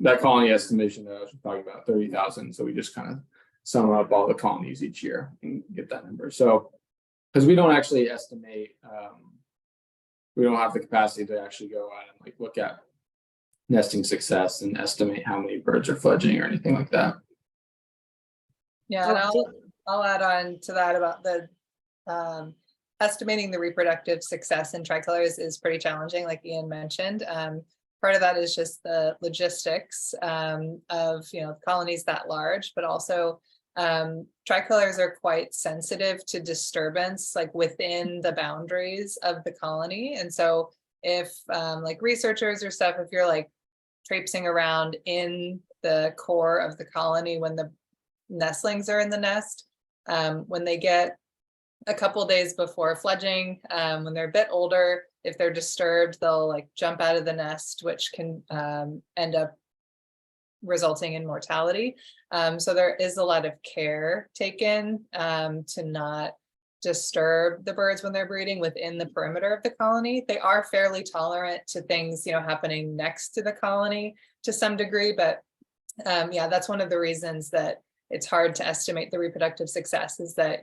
That colony estimation that I was talking about, 30,000. So we just kind of sum up all the colonies each year and get that number. So because we don't actually estimate, we don't have the capacity to actually go out and like look at nesting success and estimate how many birds are fledging or anything like that. Yeah, and I'll add on to that about the estimating the reproductive success in tricolors is pretty challenging, like Ian mentioned. Part of that is just the logistics of colonies that large, but also tricolors are quite sensitive to disturbance like within the boundaries of the colony. And so if like researchers or stuff, if you're like traipsing around in the core of the colony when the nestlings are in the nest, when they get a couple days before fledging, when they're a bit older, if they're disturbed, they'll like jump out of the nest, which can end up resulting in mortality. So there is a lot of care taken to not disturb the birds when they're breeding within the perimeter of the colony. They are fairly tolerant to things, happening next to the colony to some degree, but yeah, that's one of the reasons that it's hard to estimate the reproductive success, is that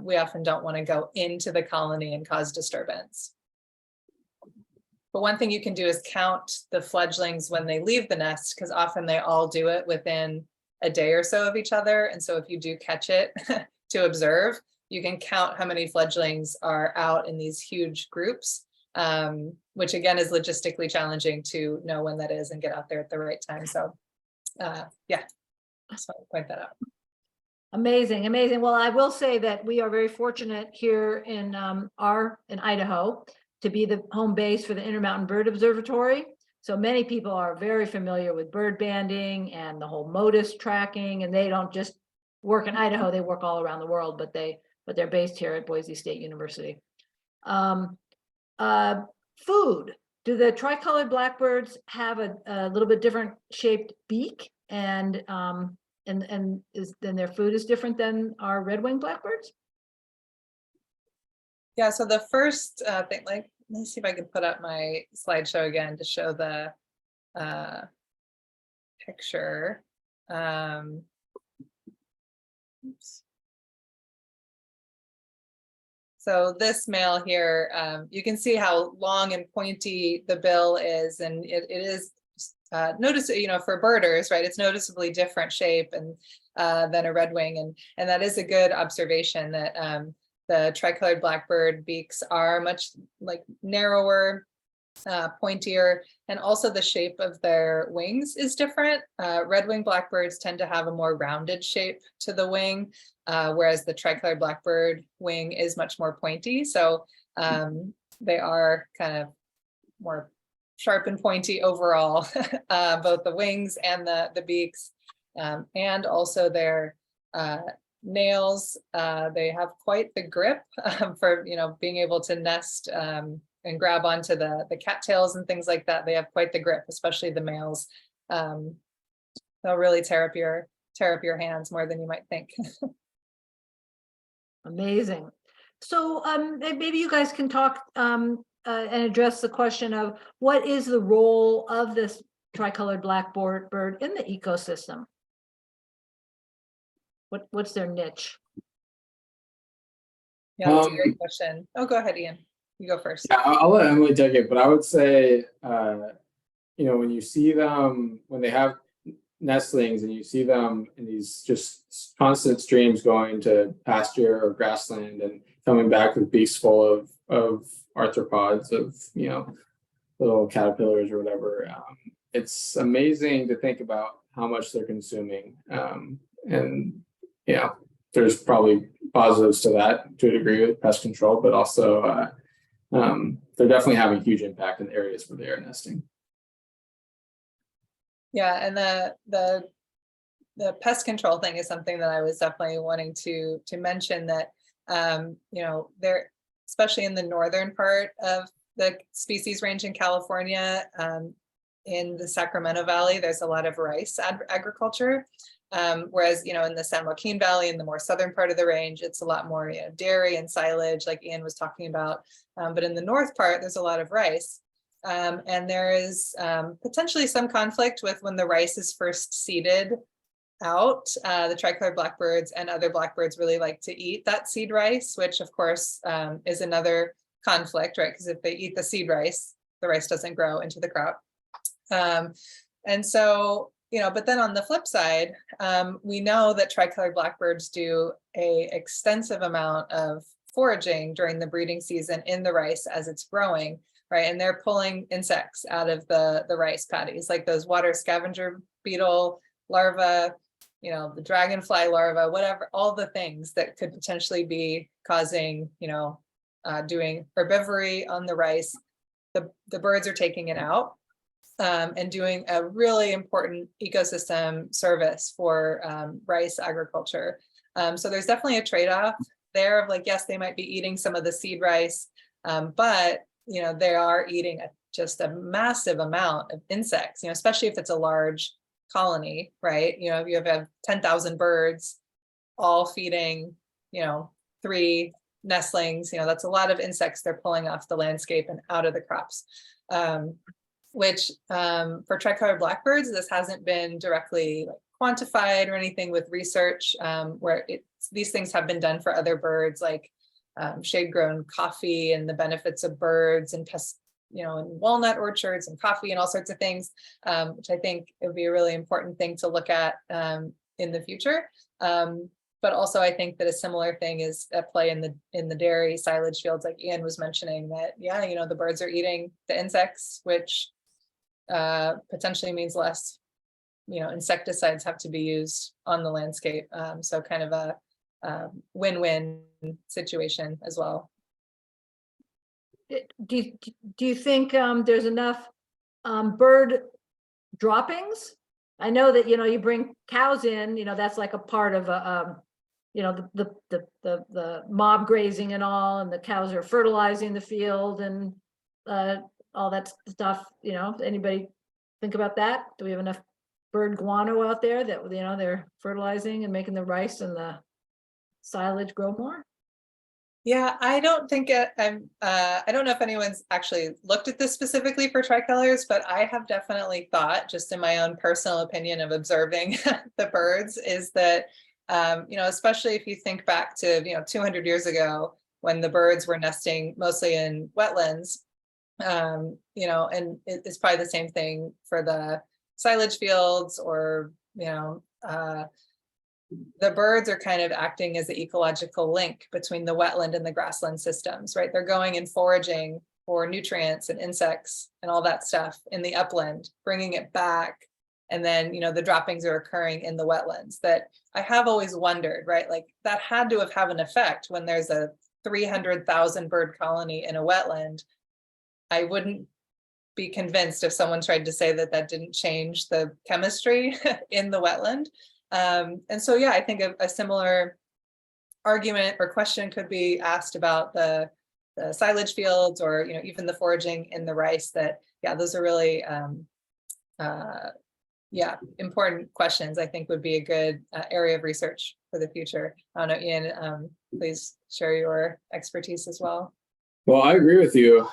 we often don't want to go into the colony and cause disturbance. But one thing you can do is count the fledglings when they leave the nest, because often they all do it within a day or so of each other. And so if you do catch it to observe, you can count how many fledglings are out in these huge groups, which again is logistically challenging to know when that is and get out there at the right time. So yeah, so I'll point that out. Amazing, amazing. Well, I will say that we are very fortunate here in Idaho to be the home base for the Intermountain Bird Observatory. So many people are very familiar with bird banding and the whole MODIS tracking, and they don't just work in Idaho, they work all around the world, but they're based here at Boise State University. Food. Do the tricolored blackbirds have a little bit different shaped beak, and then their food is different than our red-winged blackbirds? Yeah, so the first thing, let me see if I can put up my slideshow again to show the picture. Oops. So this male here, you can see how long and pointy the bill is, and it is notice, for birders, right? It's noticeably different shape and than a redwing, and that is a good observation that the tricolored blackbird beaks are much like narrower, pointier, and also the shape of their wings is different. Red-winged blackbirds tend to have a more rounded shape to the wing, whereas the tricolored blackbird wing is much more pointy. So they are kind of more sharp and pointy overall, both the wings and the beaks, and also their nails. They have quite the grip for being able to nest and grab onto the cattails and things like that. They have quite the grip, especially the males. They'll really tear up your hands more than you might think. Amazing. So maybe you guys can talk and address the question of what is the role of this tricolored blackbird bird in the ecosystem? What's their niche? Yeah, that's a great question. Oh, go ahead, Ian. You go first. Yeah, I'll let Emilie take it, but I would say, when you see them, when they have nestlings and you see them in these just constant streams going to pasture or grassland and coming back with beaks full of arthropods, of little caterpillars or whatever, it's amazing to think about how much they're consuming, and there's probably positives to that to a degree with pest control, but also they're definitely having a huge impact in the areas where they are nesting. Yeah, and the pest control thing is something that I was definitely wanting to mention, that they're, especially in the northern part of the species range in California, in the Sacramento Valley, there's a lot of rice agriculture. Whereas, in the San Joaquin Valley, in the more southern part of the range, it's a lot more dairy and silage, like Ian was talking about. But in the north part, there's a lot of rice. And there is potentially some conflict with when the rice is first seeded out. The tricolored blackbirds and other blackbirds really like to eat that seed rice, which of course is another conflict, right? Because if they eat the seed rice, the rice doesn't grow into the crop. And so, but then on the flip side, we know that tricolored blackbirds do an extensive amount of foraging during the breeding season in the rice as it's growing, right? And they're pulling insects out of the rice paddies, like those water scavenger beetle larvae, the dragonfly larva, whatever, all the things that could potentially be causing, doing herbivory on the rice. The birds are taking it out. And doing a really important ecosystem service for rice agriculture. So there's definitely a trade-off there of like, yes, they might be eating some of the seed rice, but they are eating just a massive amount of insects, especially if it's a large colony, right? If you have 10,000 birds all feeding, 3 nestlings, that's a lot of insects they're pulling off the landscape and out of the crops. Which for tricolored blackbirds, this hasn't been directly quantified or anything with research, where these things have been done for other birds, like shade-grown coffee and the benefits of birds and pests, and walnut orchards and coffee and all sorts of things, which I think it would be a really important thing to look at in the future. But also I think that a similar thing is at play in the dairy silage fields, like Ian was mentioning, that the birds are eating the insects, which potentially means less, insecticides have to be used on the landscape. So kind of a win-win situation as well. Do you think there's enough bird droppings? I know that, you bring cows in, that's like a part of the mob grazing and all, and the cows are fertilizing the field and all that stuff. Anybody think about that? Do we have enough bird guano out there that they're fertilizing and making the rice and the silage grow more? Yeah, I don't think I don't know if anyone's actually looked at this specifically for tricolors, but I have definitely thought, just in my own personal opinion of observing the birds, is that especially if you think back to 200 years ago, when the birds were nesting mostly in wetlands, and it's probably the same thing for the silage fields, or the birds are kind of acting as the ecological link between the wetland and the grassland systems, right? They're going and foraging for nutrients and insects and all that stuff in the upland, bringing it back. And then, the droppings are occurring in the wetlands. That I have always wondered, right? Like that had to have an effect when there's a 300,000 bird colony in a wetland. I wouldn't be convinced if someone tried to say that didn't change the chemistry in the wetland. And so, I think a similar argument or question could be asked about the silage fields, or even the foraging in the rice. That those are really important questions. I think would be a good area of research for the future. I don't know, Ian, please share your expertise as well. Well, I agree with you,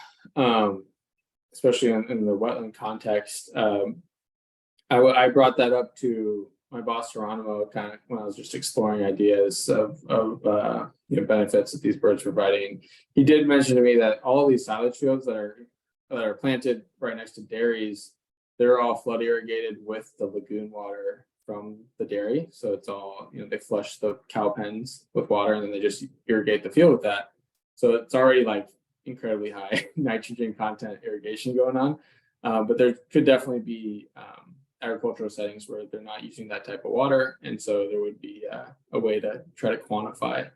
especially in the wetland context. I brought that up to my boss Geronimo kind of when I was just exploring ideas of benefits that these birds are providing. He did mention to me that all of these silage fields that are planted right next to dairies, they're all flood irrigated with the lagoon water from the dairy. So it's all, they flush the cow pens with water and then they just irrigate the field with that. So it's already like incredibly high nitrogen content irrigation going on. But there could definitely be agricultural settings where they're not using that type of water. And so there would be a way to try to quantify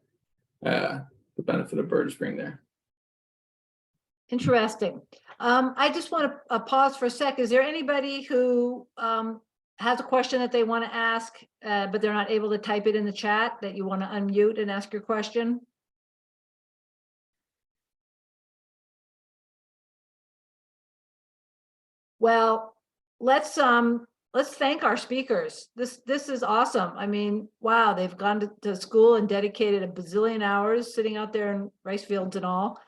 the benefit of bird spring there. Interesting. I just want to pause for a sec. Is there anybody who has a question that they want to ask, but they're not able to type it in the chat, that you want to unmute and ask your question? Well, let's thank our speakers. This is awesome. I mean, wow, they've gone to school and dedicated a bazillion hours sitting out there in rice fields and all,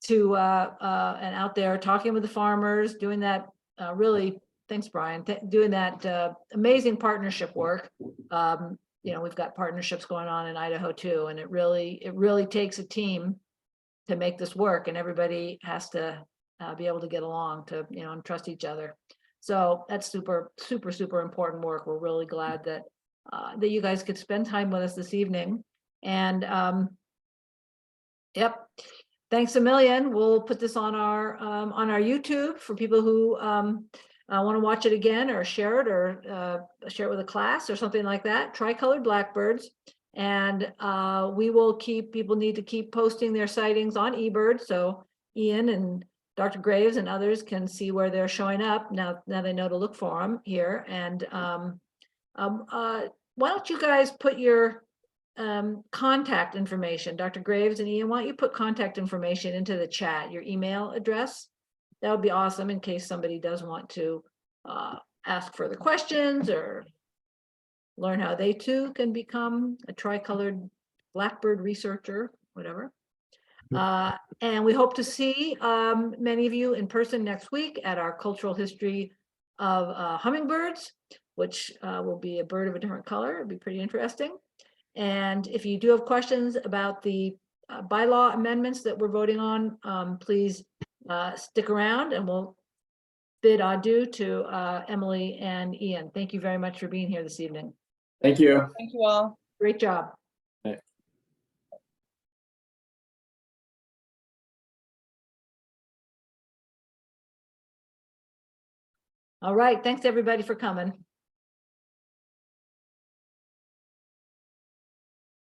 to and out there talking with the farmers, doing that really, thanks Brian, doing that amazing partnership work. We've got partnerships going on in Idaho too, and it really takes a team to make this work, and everybody has to be able to get along to and trust each other. So that's super important work. We're really glad that that you guys could spend time with us this evening. And yep, thanks a million. We'll put this on our YouTube for people who want to watch it again, or share it, or share it with a class or something like that. Tricolored Blackbirds. And we will people need to keep posting their sightings on eBird, so Ian and Dr. Graves and others can see where they're showing up. Now they know to look for them here. And why don't you guys put your contact information. Dr. Graves and Ian, why don't you put contact information into the chat, your email address? That would be awesome in case somebody does want to ask further questions or learn how they too can become a tricolored blackbird researcher, whatever. And we hope to see many of you in person next week at our cultural history of hummingbirds, which will be a bird of a different color. It'll be pretty interesting. And if you do have questions about the bylaw amendments that we're voting on, please stick around and we'll bid adieu to Emilie and Ian. Thank you very much for being here this evening. Thank you. Thank you all. Great job. Right. All right. Thanks everybody for coming.